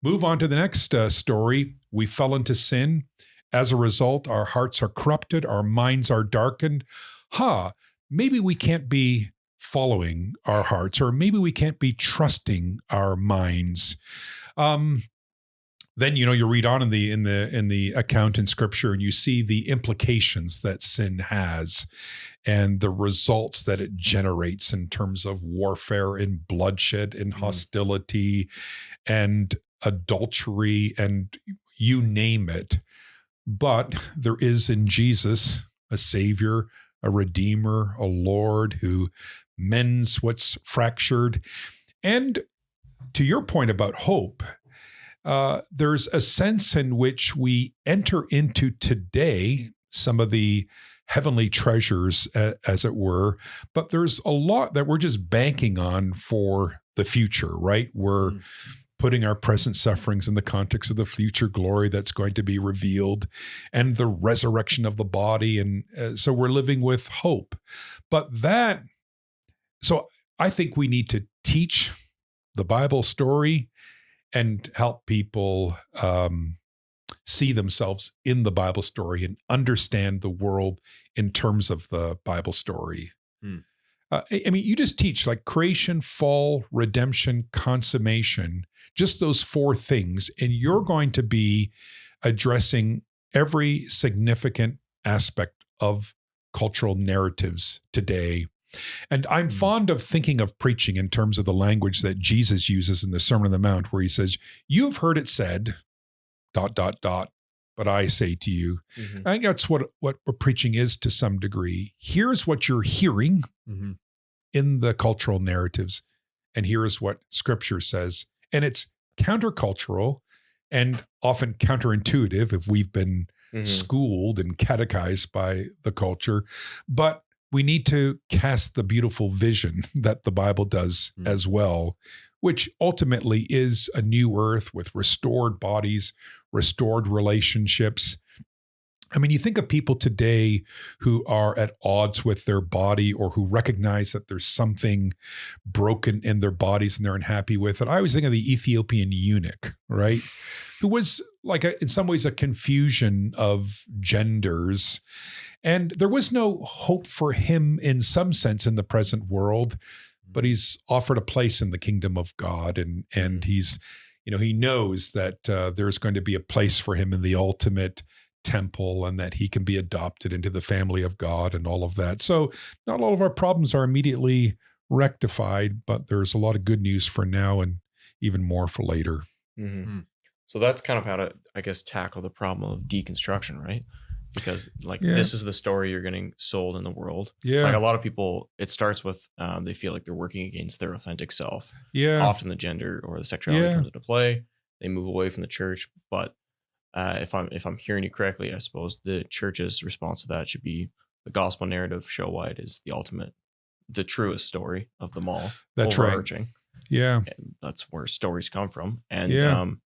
[SPEAKER 2] move on to the next story. We fell into sin. As a result, our hearts are corrupted, our minds are darkened. Maybe we can't be following our hearts, or maybe we can't be trusting our minds. Then you read on in the account in Scripture, and you see the implications that sin has, and the results that it generates in terms of warfare and bloodshed and hostility and adultery, and you name it. But there is in Jesus a Savior, a Redeemer, a Lord who mends what's fractured. And to your point about hope, there's a sense in which we enter into today some of the heavenly treasures, as it were, but there's a lot that we're just banking on for the future, right? We're putting our present sufferings in the context of the future glory that's going to be revealed and the resurrection of the body. And so we're living with hope. So I think we need to teach the Bible story and help people see themselves in the Bible story and understand the world in terms of the Bible story. You just teach like creation, fall, redemption, consummation, just those four things, and you're going to be addressing every significant aspect of cultural narratives today. And I'm fond of thinking of preaching in terms of the language that Jesus uses in the Sermon on the Mount, where he says, "You've heard it said, ... but I say to you." I think that's what preaching is to some degree. Here's what you're hearing in the cultural narratives, and here's what Scripture says. And it's countercultural and often counterintuitive if we've been schooled and catechized by the culture. But we need to cast the beautiful vision that the Bible does as well, which ultimately is a new earth with restored bodies, restored relationships, I mean, you think of people today who are at odds with their body or who recognize that there's something broken in their bodies and they're unhappy with it. I always think of the Ethiopian eunuch, right? Who was like in some ways a confusion of genders. And there was no hope for him in some sense in the present world, but he's offered a place in the kingdom of God. And he's, he knows that there's going to be a place for him in the ultimate temple and that he can be adopted into the family of God and all of that. So not all of our problems are immediately rectified, but there's a lot of good news for now and even more for later.
[SPEAKER 1] Mm-hmm. So that's kind of how to, I guess, tackle the problem of deconstruction, right? Because this is the story you're getting sold in the world.
[SPEAKER 2] Yeah.
[SPEAKER 1] Like a lot of people, it starts with they feel like they're working against their authentic self.
[SPEAKER 2] Yeah.
[SPEAKER 1] Often the gender or the sexuality comes into play. They move away from the church, but if I'm hearing you correctly, I suppose the church's response to that should be the gospel narrative show why it is the ultimate, the truest story of them all.
[SPEAKER 2] That's
[SPEAKER 1] overarching.
[SPEAKER 2] right. Yeah.
[SPEAKER 1] And that's where stories come from. And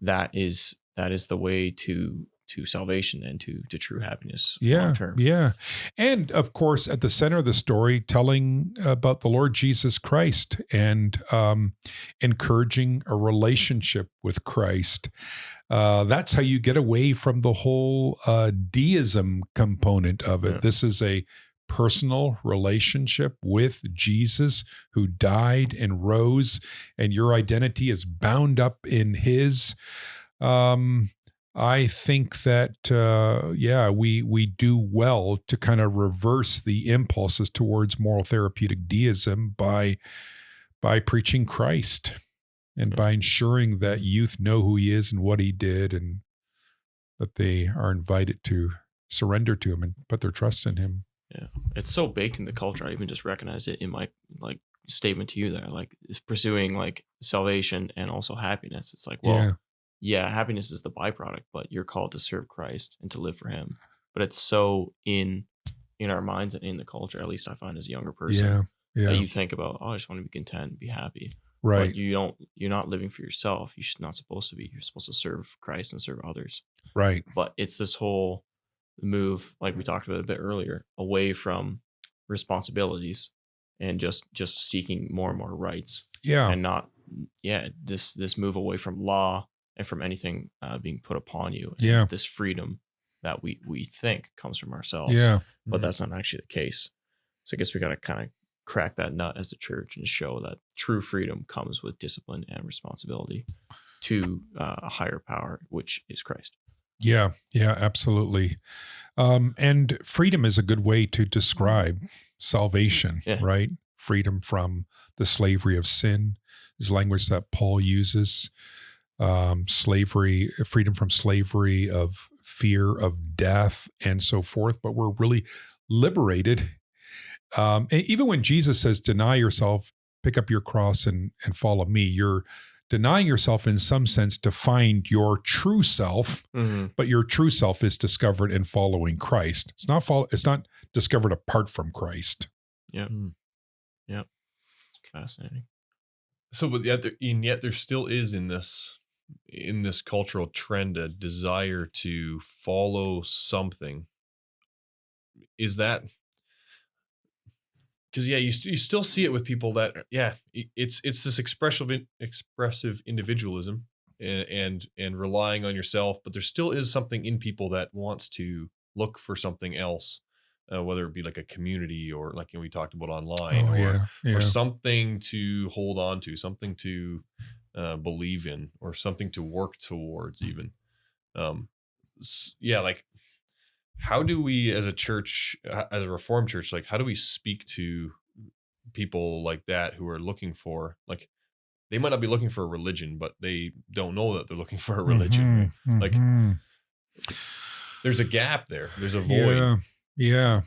[SPEAKER 1] that is the way to salvation and to true happiness long term.
[SPEAKER 2] Yeah. And of course, at the center of the story, telling about the Lord Jesus Christ and encouraging a relationship with Christ. That's how you get away from the whole deism component of it. Yeah. This is a personal relationship with Jesus who died and rose, and your identity is bound up in his. I think that, we do well to kind of reverse the impulses towards moral therapeutic deism by preaching Christ and by ensuring that youth know who he is and what he did and that they are invited to surrender to him and put their trust in him.
[SPEAKER 1] Yeah. It's so baked in the culture. I even just recognized it in my statement to you there, it's pursuing salvation and also happiness. It's happiness is the byproduct, but you're called to serve Christ and to live for him. But it's so in our minds and in the culture, at least I find as a younger person, that you think about, I just want to be content, be happy.
[SPEAKER 2] Right.
[SPEAKER 1] But you're not living for yourself. You're not supposed to be. You're supposed to serve Christ and serve others.
[SPEAKER 2] Right.
[SPEAKER 1] But it's this whole move, like we talked about a bit earlier, away from responsibilities and just seeking more and more rights.
[SPEAKER 2] Yeah.
[SPEAKER 1] And not, this move away from law and from anything being put upon you. And this freedom that we think comes from ourselves.
[SPEAKER 2] Yeah.
[SPEAKER 1] But that's not actually the case. So I guess we got to kind of crack that nut as the church and show that true freedom comes with discipline and responsibility to a higher power, which is Christ.
[SPEAKER 2] Yeah, absolutely. And freedom is a good way to describe salvation, right? Freedom from the slavery of sin is language that Paul uses. Freedom from slavery of fear of death and so forth. But we're really liberated. And even when Jesus says, deny yourself, pick up your cross and follow me, you're denying yourself in some sense to find your true self, but your true self is discovered in following Christ. It's not discovered apart from Christ.
[SPEAKER 1] Yeah. Yeah. It's fascinating.
[SPEAKER 3] So, but yet there still is in this cultural trend a desire to follow something. Is that because you still see it with people that it's this expressive individualism and relying on yourself, but there still is something in people that wants to look for something else, whether it be like a community or like we talked about online or something to hold on to, something to believe in, or something to work towards even. How do we as a church, as a Reformed church, how do we speak to people like that who are looking for, they might not be looking for a religion, but they don't know that they're looking for a religion. There's a gap there. There's a void.
[SPEAKER 2] Yeah.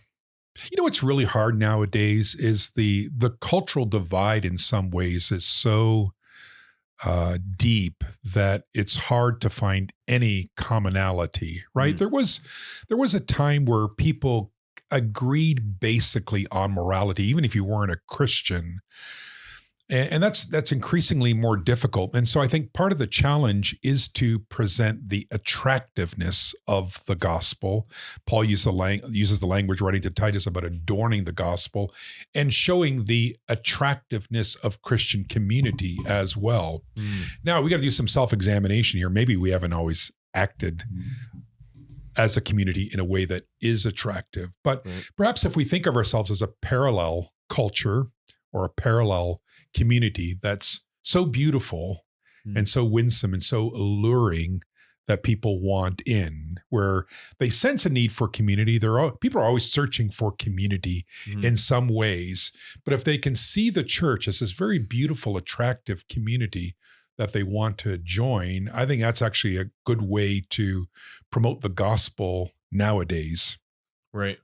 [SPEAKER 2] You know what's really hard nowadays is the cultural divide in some ways is so deep that it's hard to find any commonality, right? There was a time where people agreed basically on morality, even if you weren't a Christian. And that's increasingly more difficult. And so I think part of the challenge is to present the attractiveness of the gospel. Paul uses the language writing to Titus about adorning the gospel and showing the attractiveness of Christian community as well. Now, we got to do some self-examination here. Maybe we haven't always acted as a community in a way that is attractive. But perhaps if we think of ourselves as a parallel culture or a parallel community that's so beautiful and so winsome and so alluring that people want in, where they sense a need for community. People are always searching for community in some ways. But if they can see the church as this very beautiful, attractive community that they want to join, I think that's actually a good way to promote the gospel nowadays.
[SPEAKER 3] Right.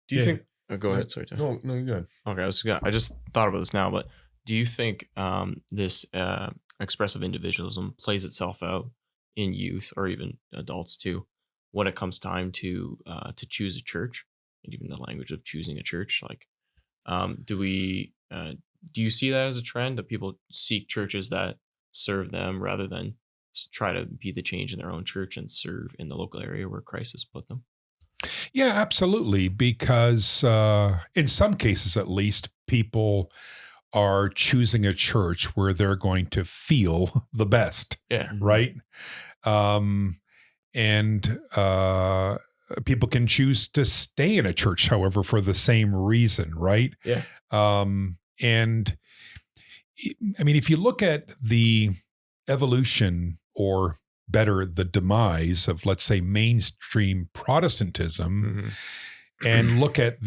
[SPEAKER 1] Do you think? Oh, go ahead. Sorry, Tom.
[SPEAKER 3] No, you're good.
[SPEAKER 1] Okay, I just thought about this now, but do you think this expressive individualism plays itself out in youth or even adults too, when it comes time to choose a church, and even the language of choosing a church? Like, do you see that as a trend, that people seek churches that serve them rather than try to be the change in their own church and serve in the local area where Christ has put them?
[SPEAKER 2] Yeah, absolutely. Because in some cases, at least, people are choosing a church where they're going to feel the best.
[SPEAKER 1] Yeah.
[SPEAKER 2] Right. And people can choose to stay in a church, however, for the same reason. Right.
[SPEAKER 1] Yeah.
[SPEAKER 2] And I mean, if you look at the evolution, or better, the demise of, let's say, mainstream Protestantism, and look at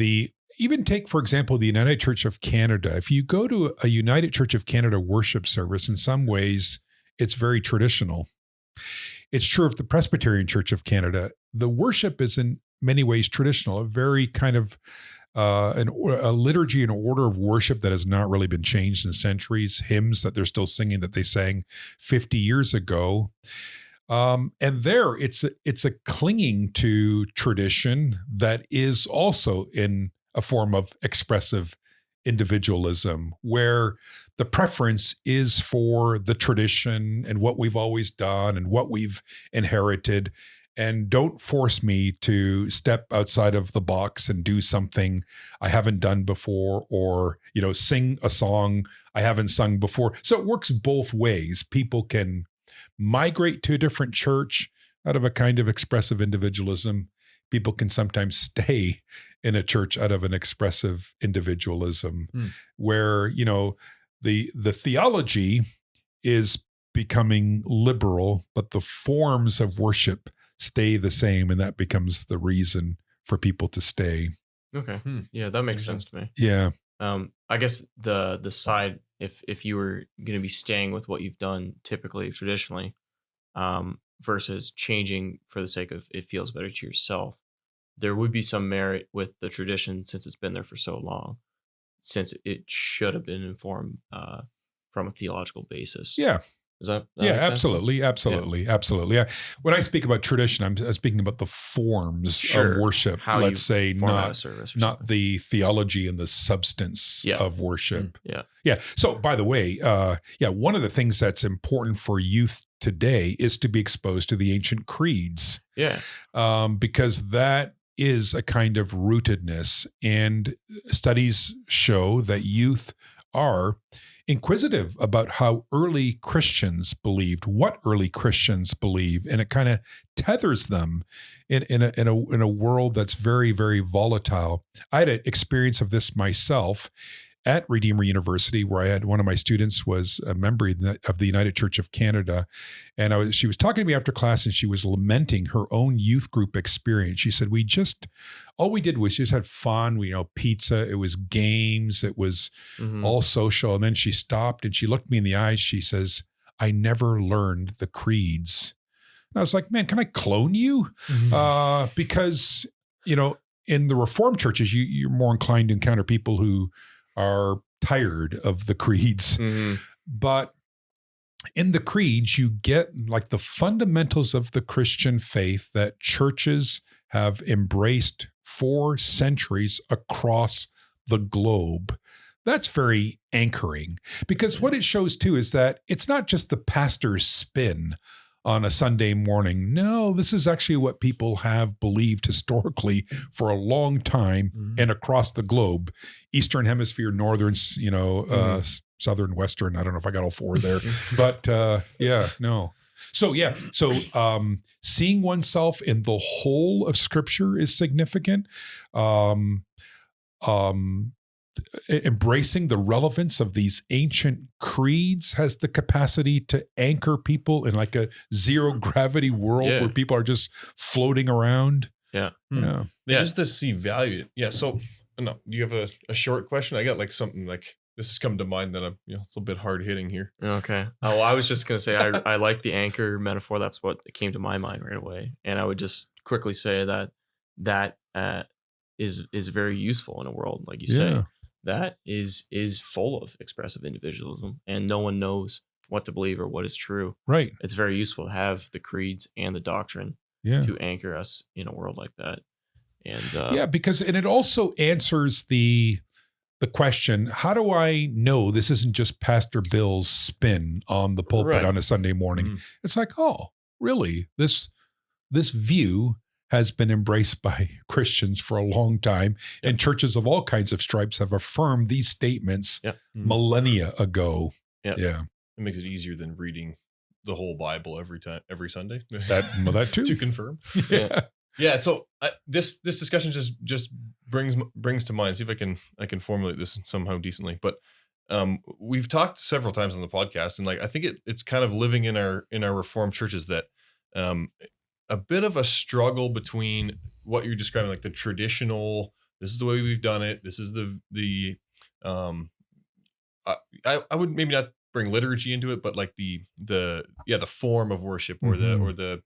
[SPEAKER 2] even take, for example, the United Church of Canada. If you go to a United Church of Canada worship service, in some ways, it's very traditional. It's true of the Presbyterian Church of Canada. The worship is in many ways traditional, a very kind of a liturgy and order of worship that has not really been changed in centuries, hymns that they're still singing that they sang 50 years ago. And there it's a clinging to tradition that is also in a form of expressive individualism, where the preference is for the tradition and what we've always done and what we've inherited. And don't force me to step outside of the box and do something I haven't done before, or, sing a song I haven't sung before. So it works both ways. People can migrate to a different church out of a kind of expressive individualism. People can sometimes stay in a church out of an expressive individualism, where, the theology is becoming liberal, but the forms of worship stay the same, and that becomes the reason for people to stay.
[SPEAKER 1] Okay. Yeah, that makes sense to me.
[SPEAKER 2] Yeah.
[SPEAKER 1] I guess the side, if you were going to be staying with what you've done typically, traditionally, versus changing for the sake of it feels better to yourself, there would be some merit with the tradition, since it's been there for so long, since it should have been informed from a theological basis.
[SPEAKER 2] Yeah.
[SPEAKER 1] Does that
[SPEAKER 2] yeah,
[SPEAKER 1] make sense?
[SPEAKER 2] absolutely. Absolutely. When I speak about tradition, I'm speaking about the forms of worship.
[SPEAKER 1] How
[SPEAKER 2] let's say not
[SPEAKER 1] something.
[SPEAKER 2] the theology and the substance of worship. Yeah. So, by the way, one of the things that's important for youth today is to be exposed to the ancient creeds.
[SPEAKER 1] Yeah.
[SPEAKER 2] Because that is a kind of rootedness, and studies show that youth are inquisitive about how early Christians believed, what early Christians believe, and it kind of tethers them in a world that's very, very volatile. I had an experience of this myself at Redeemer University, where I had one of my students was a member of the United Church of Canada, and she was talking to me after class, and she was lamenting her own youth group experience. She said, all we did was just had fun. Pizza, it was games, it was all social. And then she stopped and she looked me in the eyes. She says, "I never learned the creeds." And I was like, "Man, can I clone you?" Because in the Reformed churches, you're more inclined to encounter people who are tired of the creeds. But in the creeds, you get like the fundamentals of the Christian faith that churches have embraced for centuries across the globe. That's very anchoring, because what it shows too is that it's not just the pastor's spin on a Sunday morning. No, this is actually what people have believed historically for a long time and across the globe, Eastern Hemisphere, Northern, Southern, Western. I don't know if I got all four there, but So seeing oneself in the whole of Scripture is significant. Embracing the relevance of these ancient creeds has the capacity to anchor people in like a zero gravity world where people are just floating around.
[SPEAKER 1] Yeah.
[SPEAKER 3] Just to see value. Yeah. So, no, do you have a short question? I got like something like this has come to mind that it's a bit hard hitting here.
[SPEAKER 1] Okay. Oh, I was just going to say, I like the anchor metaphor. That's what came to my mind right away. And I would just quickly say that is very useful in a world, like you say, that is full of expressive individualism, and no one knows what to believe or what is true.
[SPEAKER 2] Right.
[SPEAKER 1] It's very useful to have the creeds and the doctrine to anchor us in a world like that. And
[SPEAKER 2] because it also answers the question, how do I know this isn't just Pastor Bill's spin on the pulpit on a Sunday morning? It's like, oh, really? This view has been embraced by Christians for a long time, and churches of all kinds of stripes have affirmed these statements millennia ago.
[SPEAKER 3] It makes it easier than reading the whole Bible every Sunday.
[SPEAKER 2] That too.
[SPEAKER 3] To confirm. So this discussion just brings to mind. See if I can formulate this somehow decently. But we've talked several times on the podcast, and like I think it's kind of living in our Reformed churches that a bit of a struggle between what you're describing, like the traditional, this is the way we've done it. This is the I would maybe not bring liturgy into it, but like the form of worship or the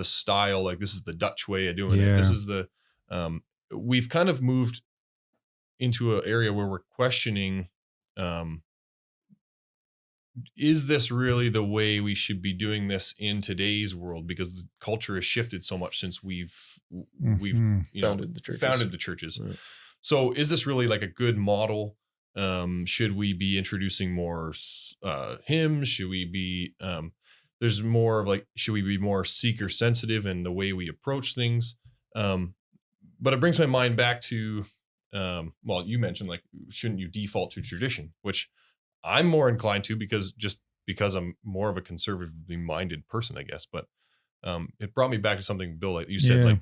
[SPEAKER 3] style, like this is the Dutch way of doing it. This is we've kind of moved into an area where we're questioning, is this really the way we should be doing this in today's world? Because the culture has shifted so much since we've founded the churches. Right. So is this really like a good model? Should we be introducing more hymns? Should we be there's more of like, should we be more seeker sensitive in the way we approach things? But it brings my mind back to you mentioned like, shouldn't you default to tradition, which I'm more inclined to because I'm more of a conservatively minded person, I guess. But it brought me back to something, Bill, like you said,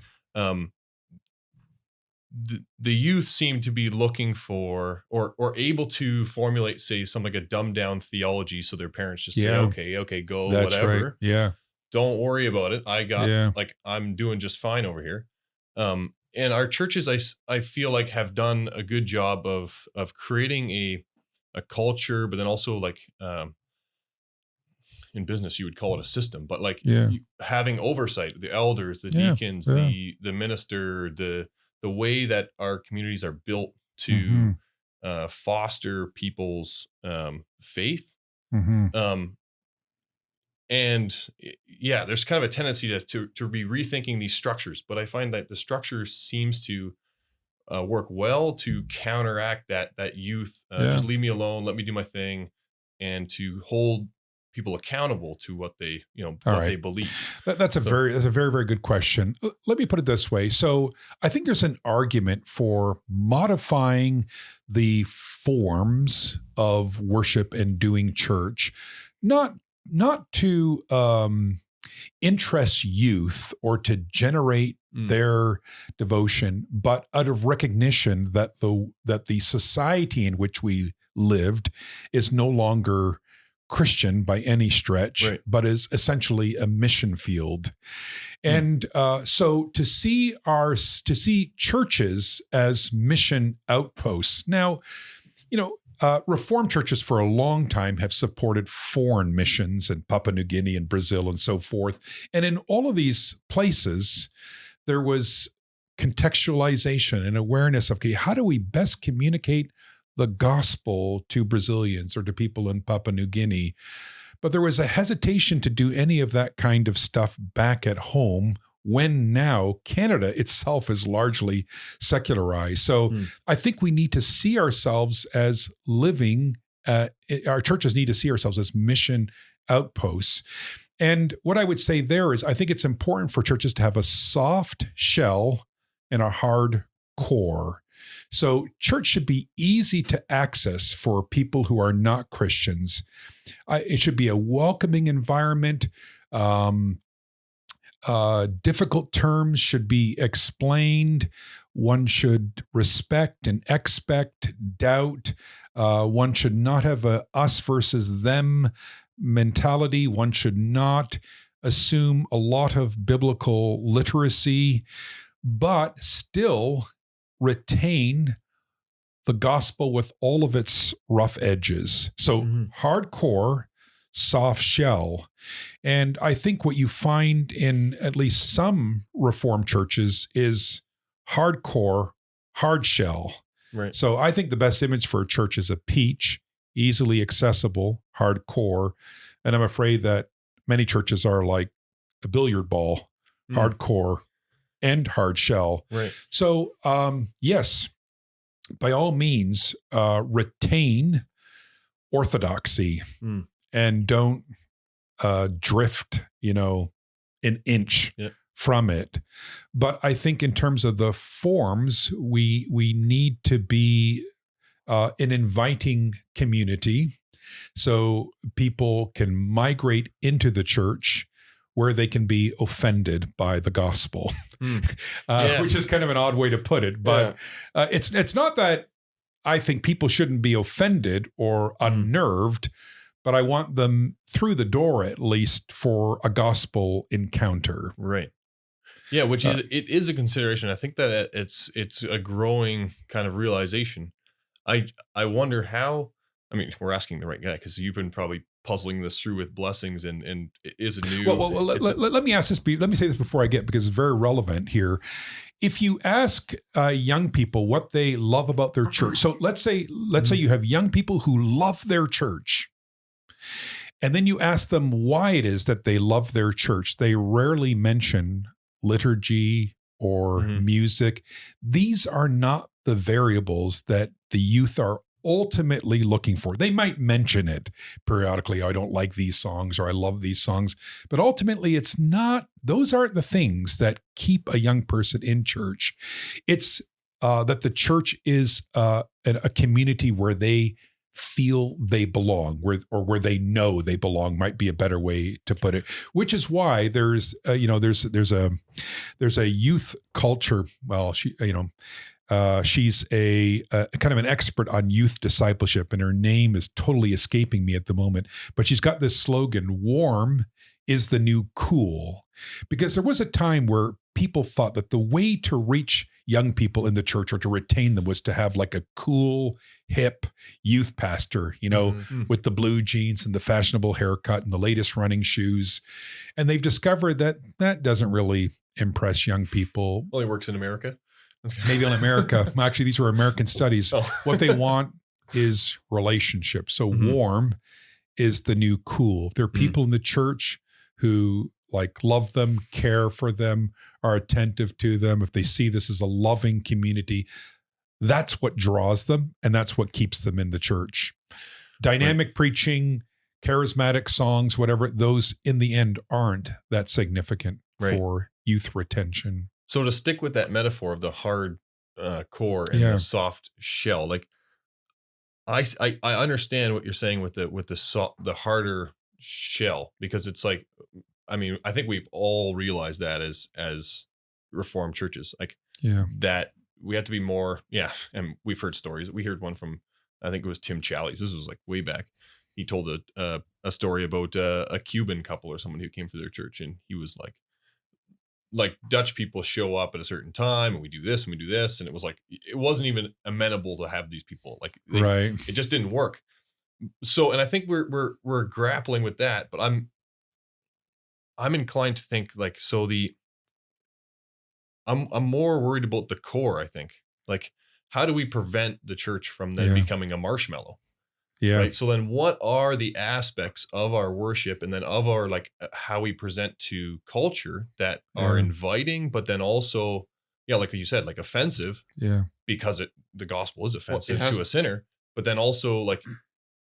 [SPEAKER 3] the youth seem to be looking for or able to formulate, say, something like a dumbed down theology. So their parents just say, okay, go, that's whatever. Right.
[SPEAKER 2] Yeah.
[SPEAKER 3] Don't worry about it. I got I'm doing just fine over here. And our churches, I feel like have done a good job of creating a culture, but then also like in business you would call it a system, but like having oversight, the elders, the deacons, the minister, the way that our communities are built to foster people's faith. And there's kind of a tendency to be rethinking these structures, but I find that the structure seems to work well to counteract that youth. Just leave me alone, let me do my thing, and to hold people accountable to what they they believe.
[SPEAKER 2] That's a very very good question. Let me put it this way. So I think there's an argument for modifying the forms of worship and doing church, not to interest youth or to generate their devotion, but out of recognition that the society in which we lived is no longer Christian by any stretch, but is essentially a mission field. And so to see churches as mission outposts. Now, Reformed churches for a long time have supported foreign missions in Papua New Guinea and Brazil and so forth. And in all of these places, there was contextualization and awareness of, okay, how do we best communicate the gospel to Brazilians or to people in Papua New Guinea? But there was a hesitation to do any of that kind of stuff back at home when now Canada itself is largely secularized. So I think we need to see ourselves as living, our churches need to see ourselves as mission outposts. And what I would say there is, I think it's important for churches to have a soft shell and a hard core. So church should be easy to access for people who are not Christians. It should be a welcoming environment. Difficult terms should be explained. One should respect and expect doubt. One should not have a us versus them mentality. One should not assume a lot of biblical literacy, but still retain the gospel with all of its rough edges. So hardcore, soft shell. And I think what you find in at least some Reformed churches is hardcore, hard shell.
[SPEAKER 3] Right.
[SPEAKER 2] So I think the best image for a church is a peach, easily accessible, hardcore. And I'm afraid that many churches are like a billiard ball, hardcore and hard shell.
[SPEAKER 3] Right.
[SPEAKER 2] So yes, by all means, retain orthodoxy and don't drift, an inch from it. But I think in terms of the forms, we need to be an inviting community so people can migrate into the church where they can be offended by the gospel, which is kind of an odd way to put it. But it's not that I think people shouldn't be offended or unnerved, but I want them through the door at least for a gospel encounter.
[SPEAKER 3] Right. Yeah, which is it is a consideration. I think that it's a growing kind of realization. I wonder how. I mean, we're asking the right guy because you've been probably puzzling this through with blessings and is a new.
[SPEAKER 2] Well, let me ask this. Let me say this before I get, because it's very relevant here. If you ask young people what they love about their church, so let's say you have young people who love their church, and then you ask them why it is that they love their church, they rarely mention liturgy or music. These are not the variables that the youth are ultimately looking for. They might mention it periodically. I don't like these songs, or I love these songs, but ultimately it's not, those aren't the things that keep a young person in church. It's that the church is a community where they feel they belong, where they know they belong, might be a better way to put it, which is why there's a youth culture. Well, she's a kind of an expert on youth discipleship, and her name is totally escaping me at the moment, but she's got this slogan, warm is the new cool, because there was a time where people thought that the way to reach young people in the church or to retain them was to have like a cool, hip youth pastor, with the blue jeans and the fashionable haircut and the latest running shoes. And they've discovered that that doesn't really impress young people.
[SPEAKER 3] Well, he works in America.
[SPEAKER 2] Maybe in America. Actually, these were American studies. What they want is relationships. So warm is the new cool. There are people in the church who love them, care for them, are attentive to them. If they see this as a loving community, that's what draws them, and that's what keeps them in the church. Dynamic preaching, charismatic songs, whatever, those in the end aren't that significant for youth retention.
[SPEAKER 3] So to stick with that metaphor of the hard core and the soft shell, I understand what you're saying with the harder shell, because it's like, I mean, I think we've all realized that as Reformed churches, that we have to be more, and we've heard stories. We heard one from, I think it was Tim Challies. This was way back. He told a story about a Cuban couple or someone who came to their church, and he was like Dutch people show up at a certain time and we do this and we do this. And it was it wasn't even amenable to have these people. It just didn't work. So, and I think we're grappling with that, but I'm inclined to think I'm more worried about the core. I think how do we prevent the church from then becoming a marshmallow?
[SPEAKER 2] Yeah.
[SPEAKER 3] Right. So then what are the aspects of our worship and then of our like how we present to culture that are
[SPEAKER 2] Yeah.
[SPEAKER 3] inviting, but then also, yeah, like you said, like offensive
[SPEAKER 2] Yeah.
[SPEAKER 3] because the gospel is offensive
[SPEAKER 1] has-
[SPEAKER 3] to a sinner, but then also like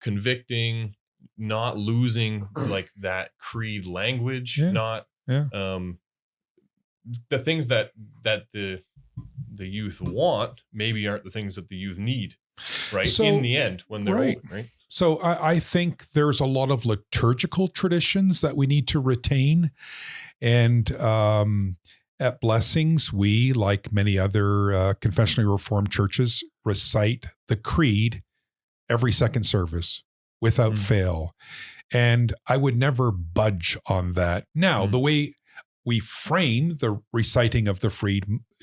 [SPEAKER 3] convicting, not losing like that creed language,
[SPEAKER 2] Yeah.
[SPEAKER 3] not
[SPEAKER 2] Yeah.
[SPEAKER 3] the things that the youth want maybe aren't the things that the youth need, right?
[SPEAKER 2] So-
[SPEAKER 3] in the end, when they're
[SPEAKER 2] right.
[SPEAKER 3] old, right?
[SPEAKER 2] So I think there's a lot of liturgical traditions that we need to retain. And at Blessings, we, like many other confessionally reformed churches, recite the creed every second service without fail. And I would never budge on that. Now, the way we frame the reciting of the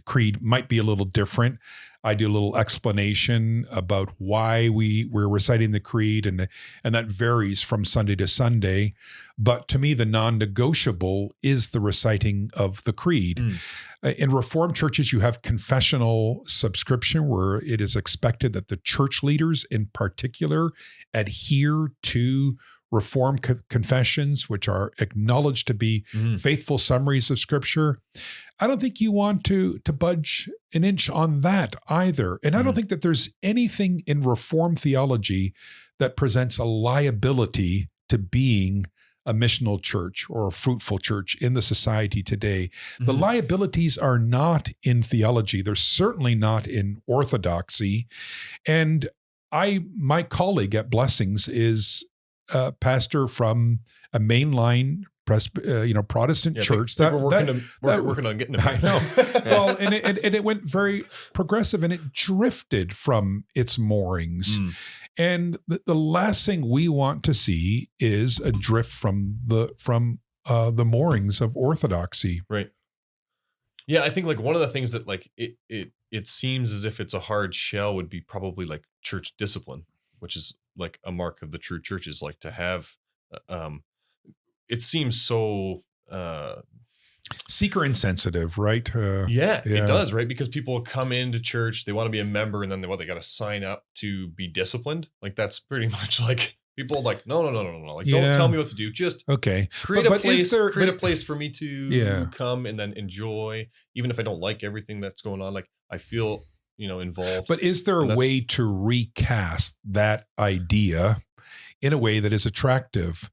[SPEAKER 2] creed might be a little different. I do a little explanation about why we're reciting the creed, and that varies from Sunday to Sunday. But to me, the non-negotiable is the reciting of the creed. In Reformed churches, you have confessional subscription, where it is expected that the church leaders in particular adhere to Reformed confessions, which are acknowledged to be faithful summaries of Scripture. I don't think you want to budge an inch on that either. And I don't think that there's anything in Reformed theology that presents a liability to being a missional church or a fruitful church in the society today. The liabilities are not in theology. They're certainly not in orthodoxy. And my colleague at Blessings is pastor from a mainline Protestant church.
[SPEAKER 3] We're working on getting him.
[SPEAKER 2] I know. Well, and it went very progressive, and it drifted from its moorings. And the last thing we want to see is a drift from the moorings of orthodoxy.
[SPEAKER 3] Right. Yeah, I think like one of the things that like it seems as if it's a hard shell would be probably like church discipline, which is like a mark of the true churches, like to have it seems so
[SPEAKER 2] seeker insensitive, right?
[SPEAKER 3] It does, right? Because people come into church, they want to be a member, and then they got to sign up to be disciplined. Like that's pretty much like people are like, no. Like, don't tell me what to do. Just create a place for me to come and then enjoy, even if I don't like everything that's going on. Like I feel, involved.
[SPEAKER 2] But is there a way to recast that idea in a way that is attractive?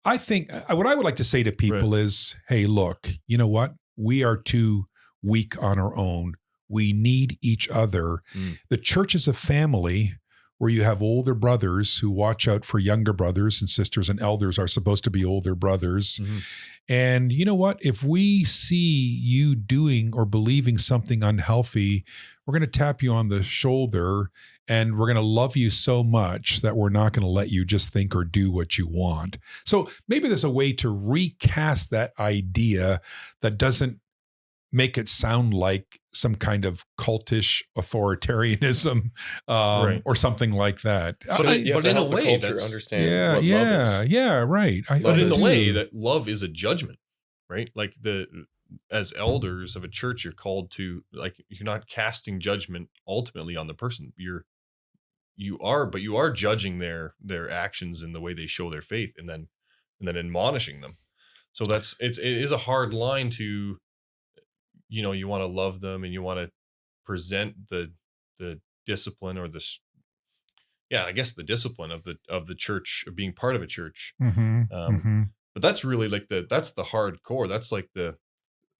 [SPEAKER 2] I think what I would like to say to people is, hey, look, you know what? We are too weak on our own. We need each other. The church is a family where you have older brothers who watch out for younger brothers and sisters, and elders are supposed to be older brothers. And you know what? If we see you doing or believing something unhealthy, we're going to tap you on the shoulder, and we're going to love you so much that we're not going to let you just think or do what you want. So maybe there's a way to recast that idea that doesn't make it sound like some kind of cultish authoritarianism or something like that.
[SPEAKER 3] But in a way, that's
[SPEAKER 1] understand what love is.
[SPEAKER 2] Right.
[SPEAKER 3] But in a way, that love is a judgment, right? Like as elders of a church, you're called to, like, you're not casting judgment ultimately on the person. You are judging their actions and the way they show their faith, and then admonishing them. So it is a hard line to, you want to love them and you want to present the discipline or I guess the discipline of the church, of being part of a church. But that's really like that's the hardcore. That's like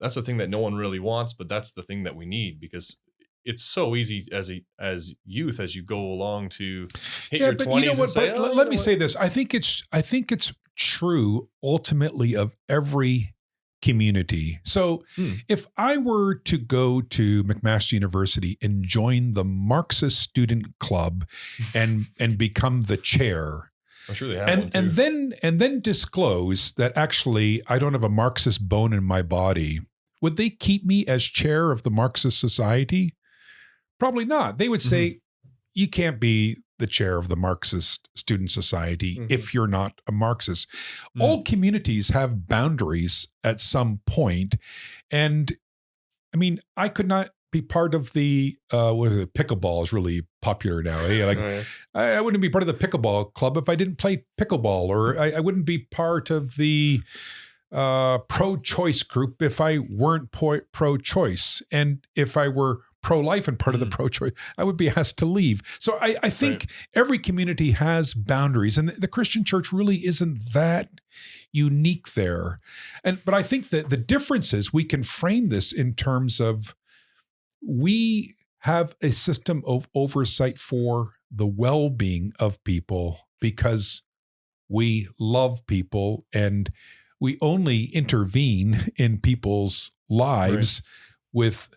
[SPEAKER 3] that's the thing that no one really wants, but that's the thing that we need, because it's so easy as youth, as you go along, to hit your 20s and say,
[SPEAKER 2] let me say this. I think it's true ultimately of every community. So if I were to go to McMaster University and join the Marxist Student Club and become the chair,
[SPEAKER 3] I'm sure they have one too.
[SPEAKER 2] and then disclose that actually I don't have a Marxist bone in my body, would they keep me as chair of the Marxist Society? Probably not. They would say, you can't be the chair of the Marxist Student Society if you're not a Marxist. All communities have boundaries at some point. And I mean, I could not be part of the what is it? Pickleball is really popular now. Eh? Like,
[SPEAKER 1] Oh, yeah.
[SPEAKER 2] I wouldn't be part of the pickleball club if I didn't play pickleball, or I wouldn't be part of the pro-choice group if I weren't pro-choice, and if I were pro-life and part of the pro-choice, I would be asked to leave. So I think every community has boundaries, and the Christian church really isn't that unique there. But I think that the difference is we can frame this in terms of we have a system of oversight for the well-being of people because we love people, and we only intervene in people's lives with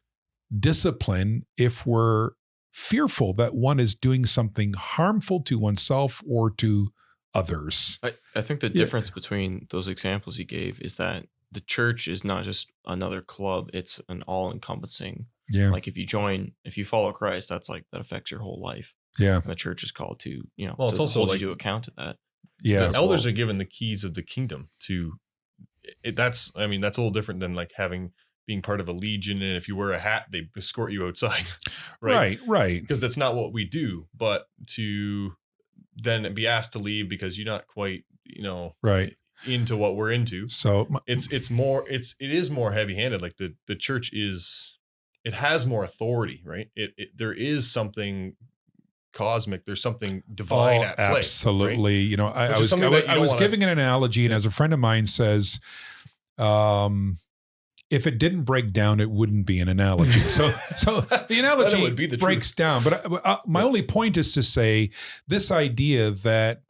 [SPEAKER 2] discipline if we're fearful that one is doing something harmful to oneself or to others.
[SPEAKER 1] I think the difference between those examples you gave is that the church is not just another club, it's an all-encompassing.
[SPEAKER 2] Yeah.
[SPEAKER 1] Like if you follow Christ, that affects your whole life.
[SPEAKER 2] Yeah.
[SPEAKER 1] And the church is called to,
[SPEAKER 3] well, it's also
[SPEAKER 1] hold
[SPEAKER 3] like,
[SPEAKER 1] you to account to that.
[SPEAKER 2] Yeah.
[SPEAKER 3] The elders are given the keys of the kingdom to it. That's a little different than like being part of a legion, and if you wear a hat, they escort you outside. Right. Because that's not what we do. But to then be asked to leave because you're not quite, into what we're into.
[SPEAKER 2] So
[SPEAKER 3] it is more heavy-handed. Like the church it has more authority, right? There is something cosmic. There's something divine at play.
[SPEAKER 2] Absolutely.
[SPEAKER 3] Right?
[SPEAKER 2] I was giving an analogy, and as a friend of mine says, if it didn't break down, it wouldn't be an analogy. So the analogy
[SPEAKER 3] would be the
[SPEAKER 2] breaks
[SPEAKER 3] truth.
[SPEAKER 2] down. But my only point is to say this idea that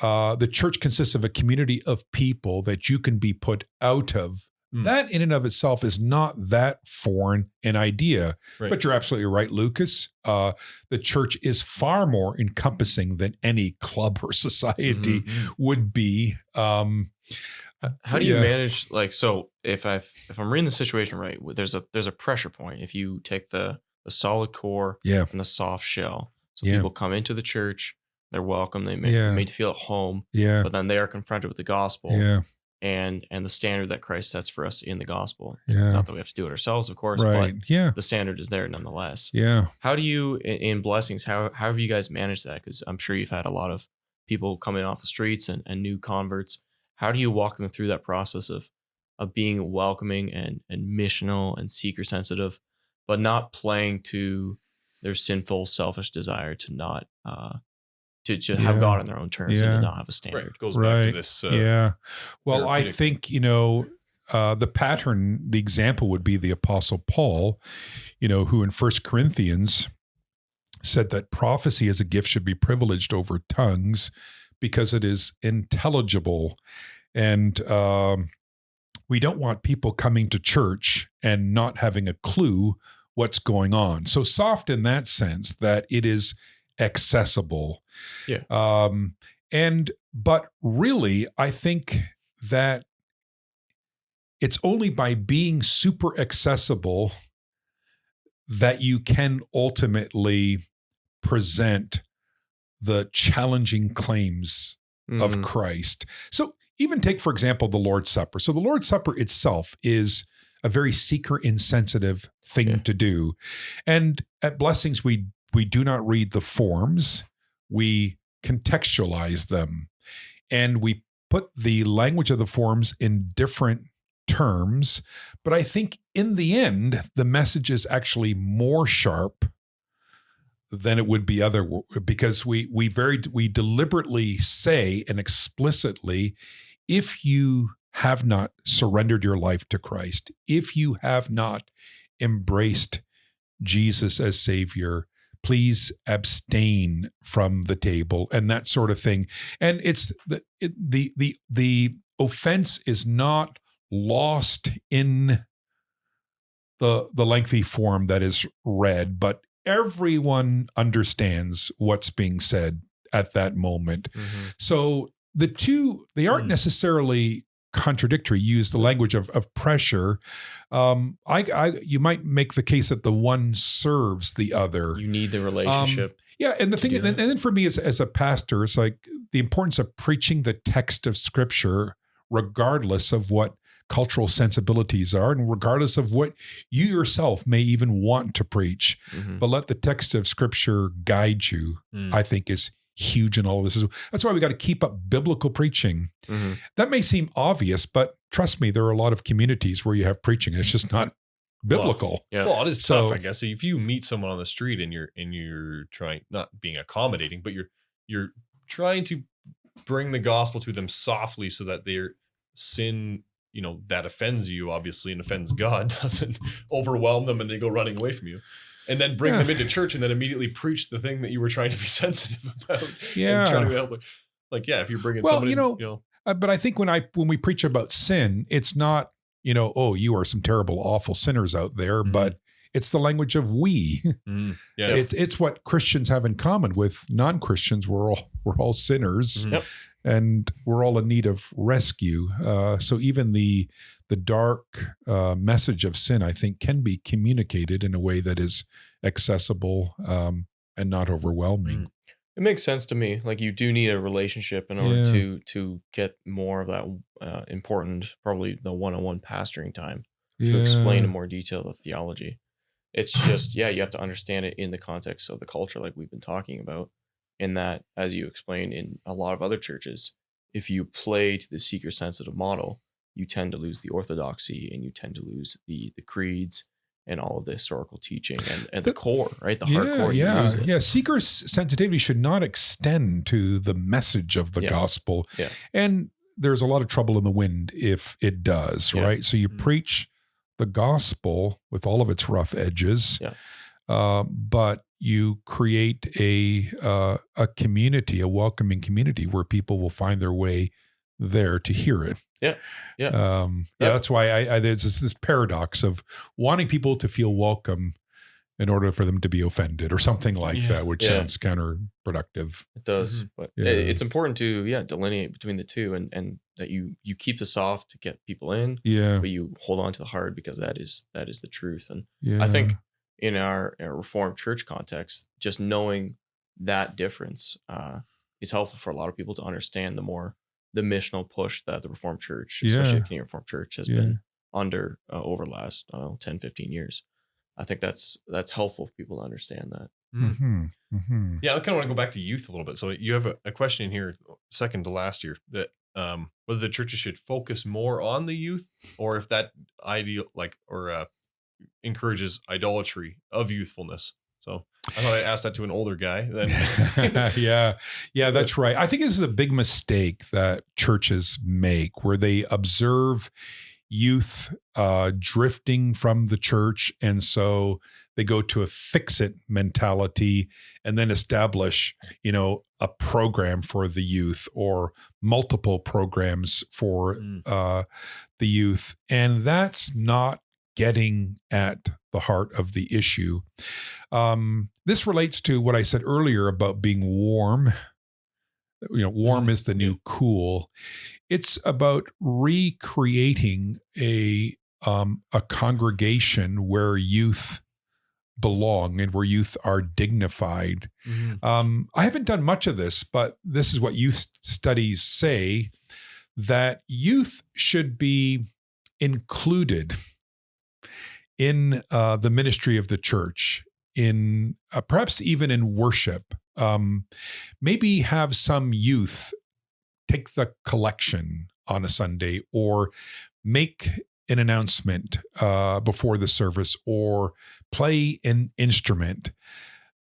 [SPEAKER 2] the church consists of a community of people that you can be put out of. That in and of itself is not that foreign an idea. Right. But you're absolutely right, Lucas. The church is far more encompassing than any club or society would be.
[SPEAKER 1] How do you manage, like, so if I'm reading the situation right, there's a pressure point. If you take the solid core and the soft shell, so people come into the church, they're welcome, they made to feel at home, but then they are confronted with the gospel and the standard that Christ sets for us in the gospel. Not that we have to do it ourselves, of course, but the standard is there nonetheless. How do you, in blessings, how have you guys managed that? Because I'm sure you've had a lot of people coming off the streets and new converts. How do you walk them through that process of being welcoming and missional and seeker sensitive, but not playing to their sinful, selfish desire to not to have God on their own terms and to not have a standard?
[SPEAKER 3] It goes back to this.
[SPEAKER 2] Well, I think the pattern, the example would be the Apostle Paul, who in 1 Corinthians said that prophecy as a gift should be privileged over tongues, because it is intelligible. And we don't want people coming to church and not having a clue what's going on. So soft in that sense that it is accessible. But really, I think that it's only by being super accessible that you can ultimately present the challenging claims of Christ. So even take, for example, the Lord's Supper. So the Lord's Supper itself is a very seeker insensitive thing to do. And at Blessings, we do not read the forms. We contextualize them. And we put the language of the forms in different terms. But I think in the end, the message is actually more sharp than it would be because we deliberately say and explicitly, if you have not surrendered your life to Christ, if you have not embraced Jesus as Savior, please abstain from the table and that sort of thing. And it's the offense is not lost in the lengthy form that is read, but everyone understands what's being said at that moment. So the two, they aren't necessarily contradictory. Use the language of pressure. You might make the case that the one serves the other.
[SPEAKER 1] You need the relationship.
[SPEAKER 2] And the thing, and then for me as a pastor, it's like the importance of preaching the text of Scripture, regardless of what cultural sensibilities are, and regardless of what you yourself may even want to preach. But let the text of Scripture guide you, I think is huge in all of this. That's why we got to keep up biblical preaching. That may seem obvious, but trust me, there are a lot of communities where you have preaching and it's just not biblical.
[SPEAKER 3] Well, it is tough, I guess. If you meet someone on the street and you're trying, not being accommodating, but you're trying to bring the gospel to them softly so that their sin, that offends you, obviously, and offends God, doesn't overwhelm them and they go running away from you. And then bring them into church and then immediately preach the thing that you were trying to be sensitive about. And trying to help. If you're bringing somebody,
[SPEAKER 2] but I think when we preach about sin, it's not, oh, you are some terrible, awful sinners out there, but it's the language of we. It's what Christians have in common with non-Christians. We're all sinners, and we're all in need of rescue. So even the dark message of sin, I think, can be communicated in a way that is accessible and not overwhelming.
[SPEAKER 1] It makes sense to me. Like, you do need a relationship in order to get more of that important, probably the one-on-one pastoring time to explain in more detail the theology. It's just, you have to understand it in the context of the culture, like we've been talking about. In that, as you explained, in a lot of other churches, if you play to the seeker-sensitive model, you tend to lose the orthodoxy and you tend to lose the creeds and all of the historical teaching and the core, right? The hardcore.
[SPEAKER 2] Seeker sensitivity should not extend to the message of the gospel. And there's a lot of trouble in the wind if it does, right? So you preach the gospel with all of its rough edges, but you create a community, a welcoming community where people will find their way there to hear it. That's why there's this paradox of wanting people to feel welcome in order for them to be offended or something like that, which sounds counterproductive.
[SPEAKER 1] It does, but it's important to delineate between the two, and that you keep the soft to get people in, but you hold on to the hard because that is the truth. And I think in our Reformed church context, just knowing that difference is helpful for a lot of people to understand the missional push that the Reformed Church, especially the Canadian Reformed Church, has been under over the last 10, 15 years. I think that's helpful for people to understand that.
[SPEAKER 3] Yeah, I kind of want to go back to youth a little bit. So you have a question in here, second to last year, that whether the churches should focus more on the youth, or if that ideal encourages idolatry of youthfulness. So I thought I'd ask that to an older guy. Then.
[SPEAKER 2] Yeah, that's right. I think this is a big mistake that churches make, where they observe youth drifting from the church, and so they go to a fix-it mentality and then establish, a program for the youth or multiple programs for the youth, and that's not getting at the heart of the issue. This relates to what I said earlier about being warm. Warm is the new cool. It's about recreating a congregation where youth belong and where youth are dignified. I haven't done much of this, but this is what youth studies say, that youth should be included in the ministry of the church, in perhaps even in worship. Maybe have some youth take the collection on a Sunday, or make an announcement before the service, or play an instrument.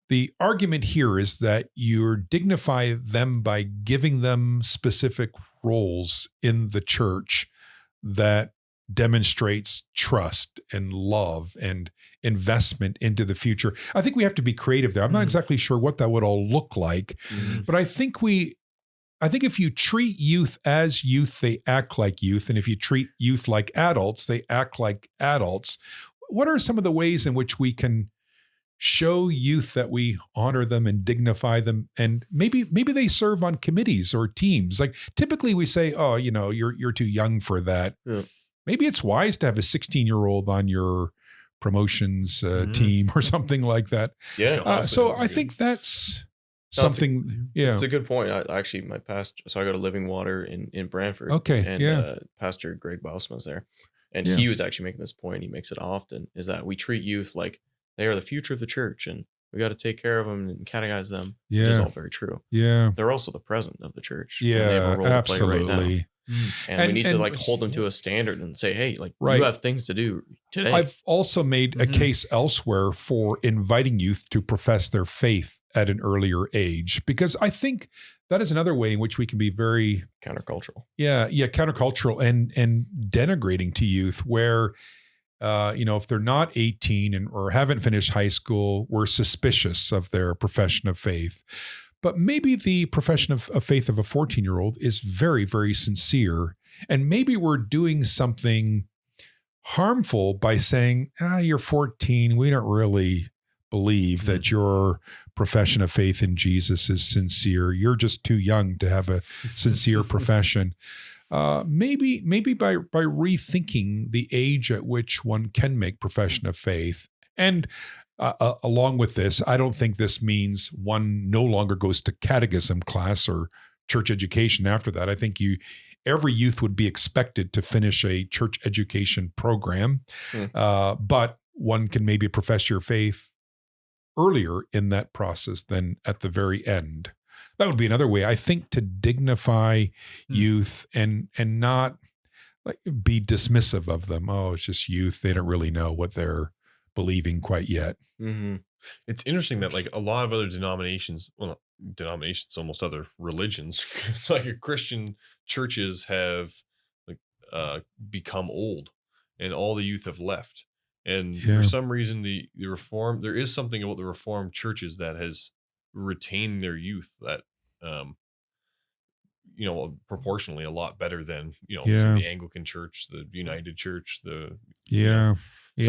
[SPEAKER 2] The argument here is that you dignify them by giving them specific roles in the church that demonstrates trust and love and investment into the future. I think we have to be creative there. I'm not exactly sure what that would all look like, but I think if you treat youth as youth, they act like youth. And if you treat youth like adults, they act like adults. What are some of the ways in which we can show youth that we honor them and dignify them? And maybe they serve on committees or teams. Like, typically we say, oh, you're too young for that. Yeah. Maybe it's wise to have a 16-year-old on your promotions team or something like that.
[SPEAKER 1] Yeah.
[SPEAKER 2] So I think that's something.
[SPEAKER 1] It's a good point. Actually, my pastor, so I go to Living Water in Brantford.
[SPEAKER 2] Okay,
[SPEAKER 1] and Pastor Greg Bausma's there. And he was actually making this point. He makes it often, is that we treat youth like they are the future of the church and we got to take care of them and catechize them, which is all very true.
[SPEAKER 2] Yeah.
[SPEAKER 1] They're also the present of the church.
[SPEAKER 2] Yeah,
[SPEAKER 1] and they have a role
[SPEAKER 2] absolutely.
[SPEAKER 1] to play right now. And we need to hold them to a standard and say, hey, like you have things to do today.
[SPEAKER 2] I've also made a case elsewhere for inviting youth to profess their faith at an earlier age, because I think that is another way in which we can be very
[SPEAKER 1] countercultural.
[SPEAKER 2] Yeah, countercultural and denigrating to youth, where if they're not 18 or haven't finished high school, we're suspicious of their profession of faith. But maybe the profession of faith of a 14-year-old is very, very sincere. And maybe we're doing something harmful by saying, you're 14. We don't really believe that your profession of faith in Jesus is sincere. You're just too young to have a sincere profession. Maybe by rethinking the age at which one can make profession of faith. And along with this, I don't think this means one no longer goes to catechism class or church education after that. I think every youth would be expected to finish a church education program, but one can maybe profess your faith earlier in that process than at the very end. That would be another way, I think, to dignify youth and not like be dismissive of them. Oh, it's just youth. They don't really know what they're believing quite yet.
[SPEAKER 3] It's interesting that like a lot of other denominations, almost other religions, it's like Christian churches have like become old and all the youth have left. And for some reason, the Reformed, there is something about the Reformed churches that has retained their youth that, proportionally a lot better than, the Anglican Church, the United Church, some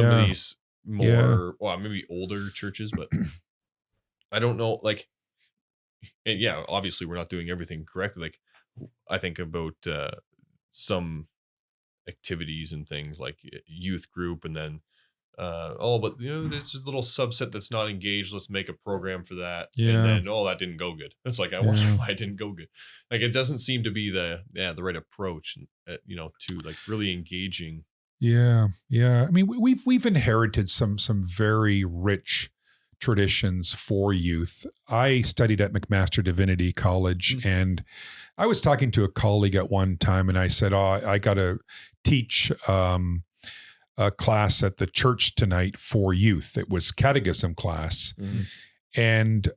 [SPEAKER 3] of these more, maybe older churches, but I don't know, like, and obviously we're not doing everything correctly. Like, I think about some activities and things like youth group, and then but there's this little subset that's not engaged. Let's make a program for that. And then, that didn't go good. It's like, I wonder why it didn't go good. Like, it doesn't seem to be the right approach, to like really engaging.
[SPEAKER 2] Yeah. I mean, we've inherited some very rich traditions for youth. I studied at McMaster Divinity College, and I was talking to a colleague at one time, and I said, I got to teach a class at the church tonight for youth. It was catechism class. And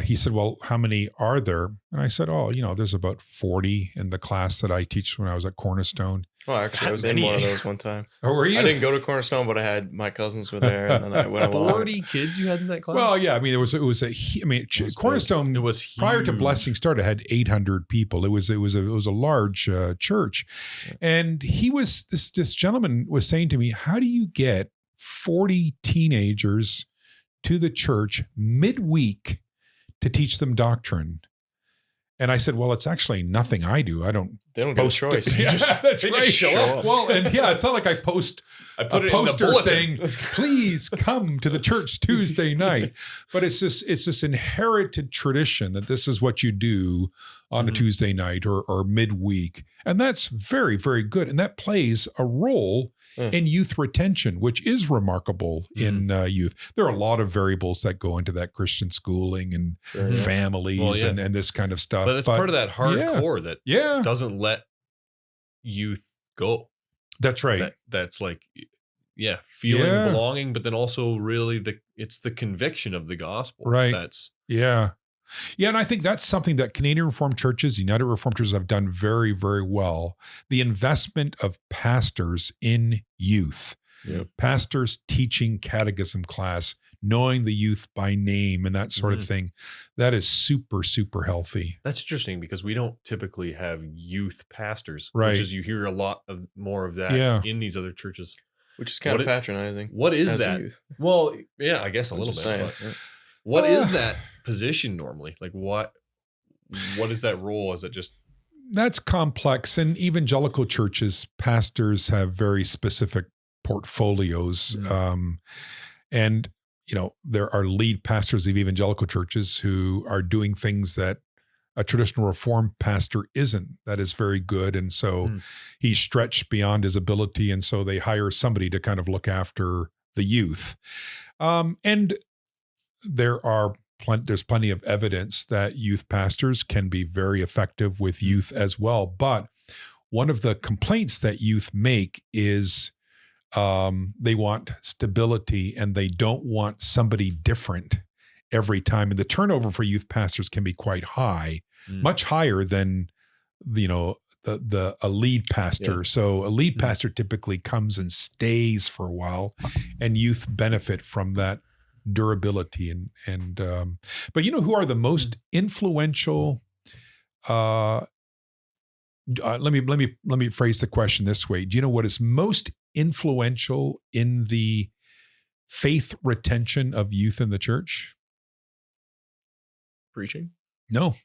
[SPEAKER 2] he said, well, how many are there? And I said, there's about 40 in the class that I teach when I was at Cornerstone.
[SPEAKER 1] Well, actually, I was in one of those one time.
[SPEAKER 2] Oh, were you?
[SPEAKER 1] I didn't go to Cornerstone, but I had my cousins were there, and then I went along.
[SPEAKER 3] 40 kids you had in that class?
[SPEAKER 2] Well, yeah. I mean, Cornerstone,
[SPEAKER 3] it was
[SPEAKER 2] prior to Blessing started, had 800 people. It was a large church, and this gentleman was saying to me, how do you get 40 teenagers to the church midweek to teach them doctrine? And I said, well, it's actually nothing I do. They don't get a choice.
[SPEAKER 1] They just show up.
[SPEAKER 2] Well, and it's not like I put a poster saying, please come to the church Tuesday night. But it's this inherited tradition that this is what you do on a Tuesday night or midweek. And that's very, very good. And that plays a role in youth retention, which is remarkable in youth. There are a lot of variables that go into that Christian schooling and families and this kind of stuff.
[SPEAKER 3] But it's part of that hardcore that doesn't let youth go.
[SPEAKER 2] That's right.
[SPEAKER 3] That's like, feeling belonging, but then also really it's the conviction of the gospel.
[SPEAKER 2] Right. And I think that's something that Canadian Reformed churches, United Reformed churches have done very, very well. The investment of pastors in youth, pastors teaching catechism class, knowing the youth by name and that sort of thing, that is super, super healthy.
[SPEAKER 3] That's interesting because we don't typically have youth pastors,
[SPEAKER 2] right?
[SPEAKER 3] Which is, you hear a lot more of that in these other churches.
[SPEAKER 1] Which is kind of patronizing.
[SPEAKER 3] What is that? Well, I guess a little bit. What is that position normally? Like what is that role? Is it just...
[SPEAKER 2] That's complex. In evangelical churches, pastors have very specific portfolios. And, there are lead pastors of evangelical churches who are doing things that a traditional Reformed pastor isn't. That is very good. And so he's stretched beyond his ability. And so they hire somebody to kind of look after the youth. And there's plenty of evidence that youth pastors can be very effective with youth as well. But one of the complaints that youth make is they want stability and they don't want somebody different every time. And the turnover for youth pastors can be quite high, much higher than, a lead pastor. Yeah. So a lead pastor typically comes and stays for a while, and youth benefit from that durability. But who are the most influential? Let me phrase the question this way. Do you know what is most influential in the faith retention of youth in the church?
[SPEAKER 1] Preaching?
[SPEAKER 2] No.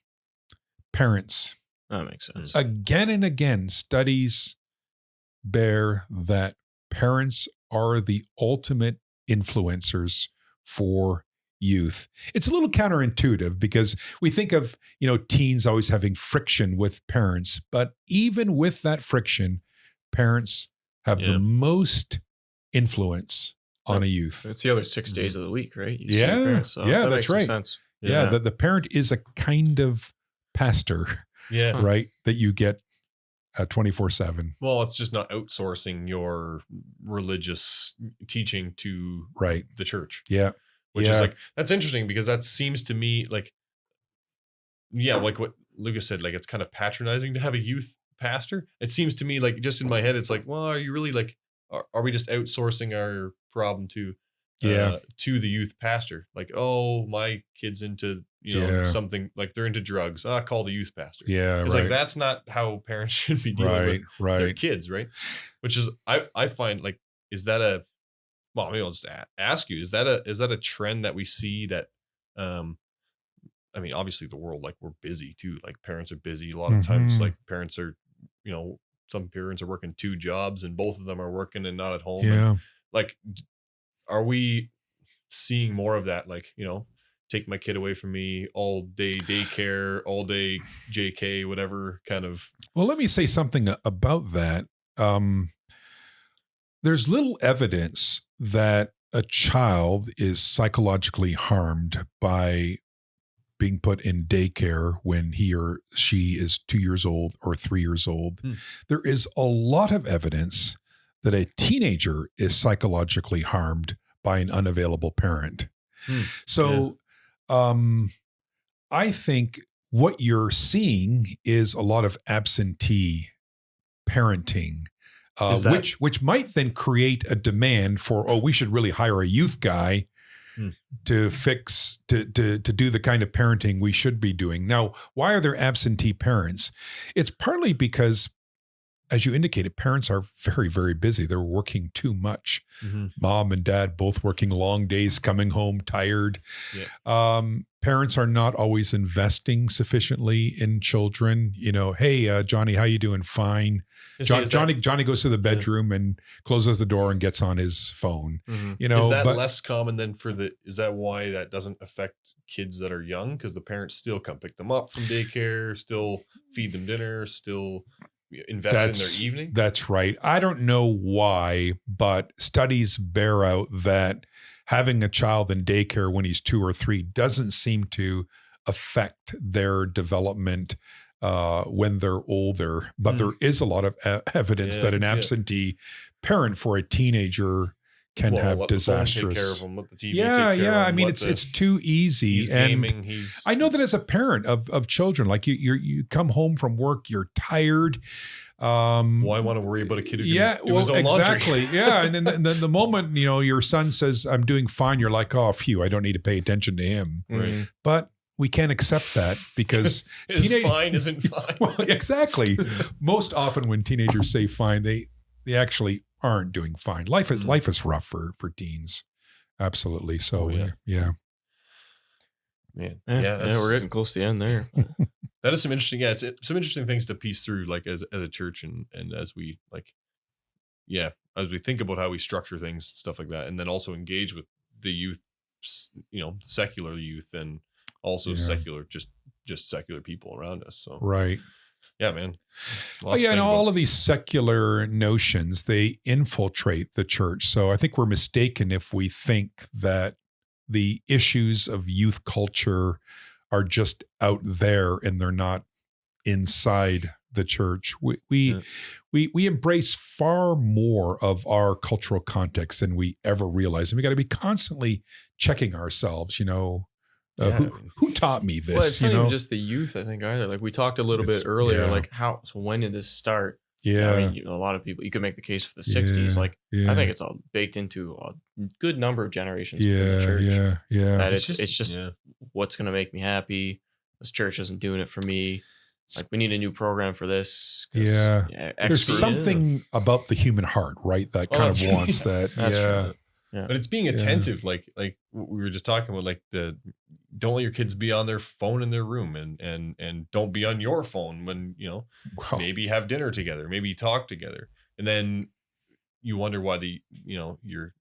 [SPEAKER 2] Parents.
[SPEAKER 1] That makes sense.
[SPEAKER 2] Again and again, studies bear that parents are the ultimate influencers for youth. It's a little counterintuitive because we think of, teens always having friction with parents, but even with that friction, parents have the most influence on a youth.
[SPEAKER 1] It's the other 6 days of the week, right?
[SPEAKER 2] You see your parents, so that that's right.
[SPEAKER 1] Sense.
[SPEAKER 2] Yeah, the parent is a kind of pastor, right? That you get 24/7.
[SPEAKER 3] Well, it's just not outsourcing your religious teaching to the church.
[SPEAKER 2] Yeah.
[SPEAKER 3] Which is that's interesting because that seems to me like what Lucas said, it's kind of patronizing to have a youth pastor. It seems to me just in my head, it's well, are you really are we just outsourcing our problem to the youth pastor? My kid's into, something they're into drugs. Call the youth pastor.
[SPEAKER 2] Yeah.
[SPEAKER 3] It's that's not how parents should be dealing with their kids. Right. Which is, I find is that maybe I'll just ask you, is that a trend that we see that, obviously the world, we're busy too. Parents are busy. A lot of times, parents are, some parents are working 2 jobs and both of them are working and not at home.
[SPEAKER 2] Yeah.
[SPEAKER 3] And, are we seeing more of that? Take my kid away from me, all day daycare, all day JK, whatever kind of.
[SPEAKER 2] Well, let me say something about that. There's little evidence that a child is psychologically harmed by being put in daycare when he or she is 2 years old or 3 years old. There is a lot of evidence that a teenager is psychologically harmed by an unavailable parent. So I think what you're seeing is a lot of absentee parenting. Which might then create a demand for, we should really hire a youth guy to do the kind of parenting we should be doing. Now, why are there absentee parents? It's partly because, as you indicated, parents are very, very busy. They're working too much. Mom and dad both working long days, coming home tired. Parents are not always investing sufficiently in children. Hey, Johnny, how you doing? Fine. Johnny goes to the bedroom and closes the door and gets on his phone.
[SPEAKER 3] Is that less common than is that why that doesn't affect kids that are young? Because the parents still come pick them up from daycare, still feed them dinner, still invest in their evening?
[SPEAKER 2] That's right. I don't know why, but studies bear out that having a child in daycare when he's 2 or 3 doesn't seem to affect their development when they're older. But there is a lot of evidence that an absentee parent for a teenager can have disastrous.
[SPEAKER 3] Take care of them, let the TV take care of them,
[SPEAKER 2] it's too easy.
[SPEAKER 3] He's gaming.
[SPEAKER 2] I know that as a parent of children, you come home from work, you're tired.
[SPEAKER 3] Why want to worry about a kid who can do his own
[SPEAKER 2] exactly.
[SPEAKER 3] laundry?
[SPEAKER 2] And then the moment your son says, "I'm doing fine," you're like, "Oh, phew, I don't need to pay attention to him."
[SPEAKER 3] Right.
[SPEAKER 2] But we can't accept that because
[SPEAKER 3] fine isn't fine.
[SPEAKER 2] Well, exactly. Most often when teenagers say fine, they actually aren't doing fine. Life is rough for teens. Absolutely. So yeah.
[SPEAKER 3] Man.
[SPEAKER 1] We're getting close to the end there.
[SPEAKER 3] That is some interesting. It's some interesting things to piece through, as a church and as we as we think about how we structure things, stuff like that, and then also engage with the youth secular youth and also secular, just secular people around us. So
[SPEAKER 2] Right.
[SPEAKER 3] yeah, man.
[SPEAKER 2] And all of these secular notions, they infiltrate the church. So I think we're mistaken if we think that the issues of youth culture are just out there and they're not inside the church. We embrace far more of our cultural context than we ever realize. And we got to be constantly checking ourselves, who taught me this?
[SPEAKER 1] Well, it's not even just the youth, I think, either. Like we talked a little bit earlier, like so when did this start?
[SPEAKER 2] Yeah.
[SPEAKER 1] I mean, a lot of people, you could make the case for the 60s. Like I think it's all baked into a good number of generations within the church.
[SPEAKER 2] Yeah.
[SPEAKER 1] That it's just what's going to make me happy. This church isn't doing it for me. Like we need a new program for this.
[SPEAKER 2] There's something about the human heart, right? That kind of wants that.
[SPEAKER 1] That's true.
[SPEAKER 3] But it's being attentive, like we were just talking about, like don't let your kids be on their phone in their room, and don't be on your phone when maybe have dinner together, maybe talk together, and then you wonder why your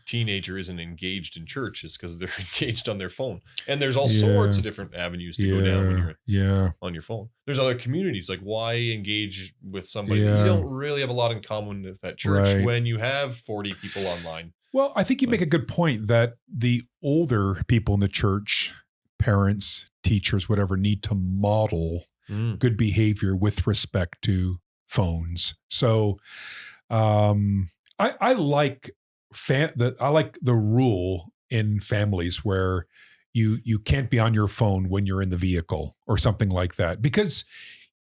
[SPEAKER 3] teenager isn't engaged in church is because they're engaged on their phone. And there's all sorts of different avenues to go down when you're on your phone. There's other communities. Like, why engage with somebody that you don't really have a lot in common with at church when you have 40 people online?
[SPEAKER 2] Well, I think you make a good point that the older people in the church, parents, teachers, whatever, need to model good behavior with respect to phones. So I like the rule in families where you can't be on your phone when you're in the vehicle or something like that. Because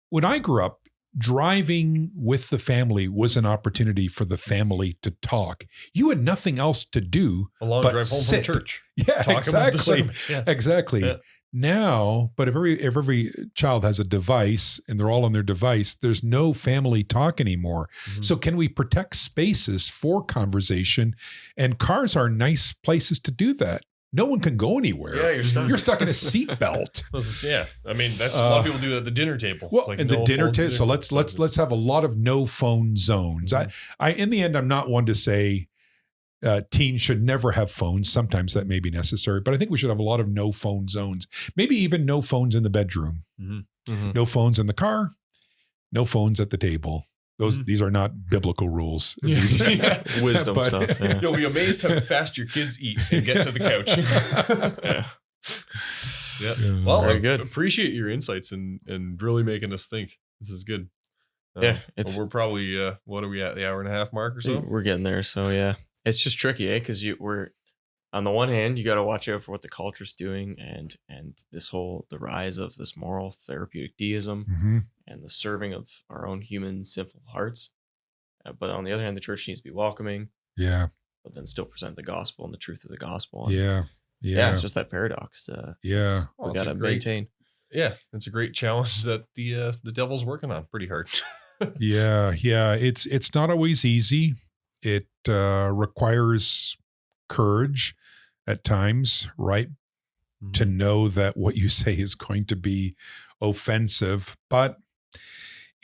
[SPEAKER 2] when I grew up, driving with the family was an opportunity for the family to talk. You had nothing else to do
[SPEAKER 3] a long
[SPEAKER 2] but
[SPEAKER 3] drive home
[SPEAKER 2] sit.
[SPEAKER 3] from church.
[SPEAKER 2] Yeah, exactly. Exactly.
[SPEAKER 3] Yeah.
[SPEAKER 2] Now, but if every child has a device and they're all on their device, there's no family talk anymore. Mm-hmm. So can we protect spaces for conversation? And cars are nice places to do that. No one can go anywhere.
[SPEAKER 3] Yeah,
[SPEAKER 2] you're stuck in a seat belt.
[SPEAKER 3] Yeah, I mean that's a lot of people do that at the dinner table.
[SPEAKER 2] Well, and the dinner table. So let's have a lot of no phone zones. Mm-hmm. I in the end, I'm not one to say teens should never have phones. Sometimes that may be necessary, but I think we should have a lot of no phone zones. Maybe even no phones in the bedroom. Mm-hmm. Mm-hmm. No phones in the car. No phones at the table. These are not biblical rules.
[SPEAKER 1] Wisdom stuff. Yeah.
[SPEAKER 3] You'll be amazed how fast your kids eat and get to the couch. Well,
[SPEAKER 1] very good.
[SPEAKER 3] Appreciate your insights and really making us think. This is good. We're probably what are we at, the hour and a half mark or so?
[SPEAKER 1] We're getting there. So yeah, it's just tricky, because we're on the one hand, you got to watch out for what the culture's doing and the rise of this moral therapeutic deism and the serving of our own human sinful hearts. But on the other hand, the church needs to be welcoming.
[SPEAKER 2] Yeah.
[SPEAKER 1] But then still present the gospel and the truth of the gospel.
[SPEAKER 2] And
[SPEAKER 1] it's just that paradox. We got to maintain.
[SPEAKER 3] Yeah. It's a great challenge that the devil's working on pretty hard.
[SPEAKER 2] Yeah. It's not always easy. It requires courage at times, right? Mm-hmm. To know that what you say is going to be offensive. But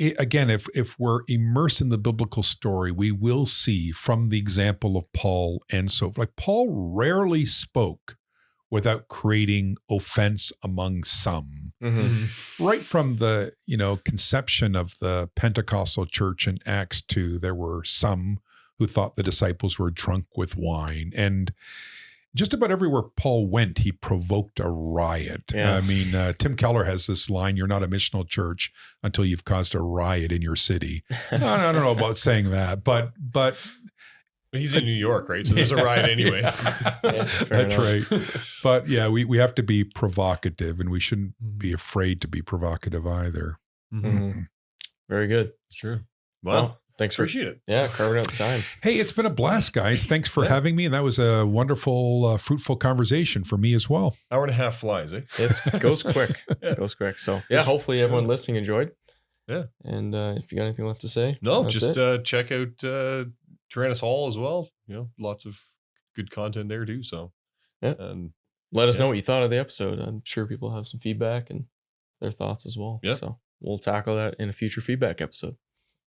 [SPEAKER 2] again, if we're immersed in the biblical story, we will see from the example of Paul and so like Paul rarely spoke without creating offense among some. Mm-hmm. Right from the conception of the Pentecostal church in Acts 2, there were some who thought the disciples were drunk with wine. And just about everywhere Paul went, he provoked a riot. Yeah. I mean, Tim Keller has this line, "You're not a missional church until you've caused a riot in your city." I don't know about saying that, but
[SPEAKER 3] he's in New York, right? So there's a riot anyway.
[SPEAKER 2] That's right. But yeah, we have to be provocative, and we shouldn't be afraid to be provocative either.
[SPEAKER 1] Mm-hmm. Very good.
[SPEAKER 3] True.
[SPEAKER 1] Well, thanks
[SPEAKER 3] appreciate it.
[SPEAKER 1] Yeah, carving out the time.
[SPEAKER 2] Hey, it's been a blast, guys. Thanks for having me. And that was a wonderful, fruitful conversation for me as well.
[SPEAKER 3] Hour and a half flies, eh?
[SPEAKER 1] It goes quick. It goes quick. So yeah, hopefully everyone listening enjoyed.
[SPEAKER 3] Yeah.
[SPEAKER 1] And if you got anything left to say.
[SPEAKER 3] No, just check out Tyrannus Hall as well. Lots of good content there too. So and
[SPEAKER 1] let us know what you thought of the episode. I'm sure people have some feedback and their thoughts as well. Yeah. So we'll tackle that in a future feedback episode.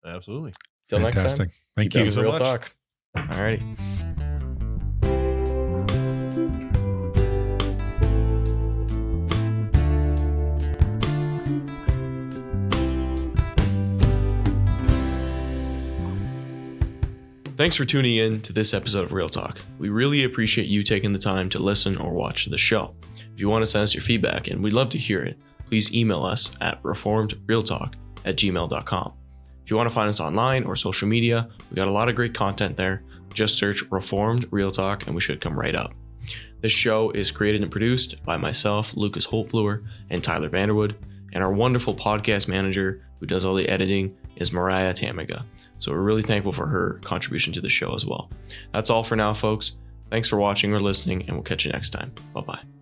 [SPEAKER 3] Absolutely.
[SPEAKER 1] Till next time.
[SPEAKER 2] Thank you.
[SPEAKER 1] Real talk. All righty. Thanks for tuning in to this episode of Real Talk. We really appreciate you taking the time to listen or watch the show. If you want to send us your feedback, and we'd love to hear it, please email us at reformedrealtalk@gmail.com. If you want to find us online or social media, we got a lot of great content there. Just search Reformed Real Talk and we should come right up. This show is created and produced by myself, Lucas Holtfluer, and Tyler Vanderwood, and our wonderful podcast manager who does all the editing is Mariah Tamiga. So we're really thankful for her contribution to the show as well. That's all for now, folks. Thanks for watching or listening, and we'll catch you next time. Bye-bye.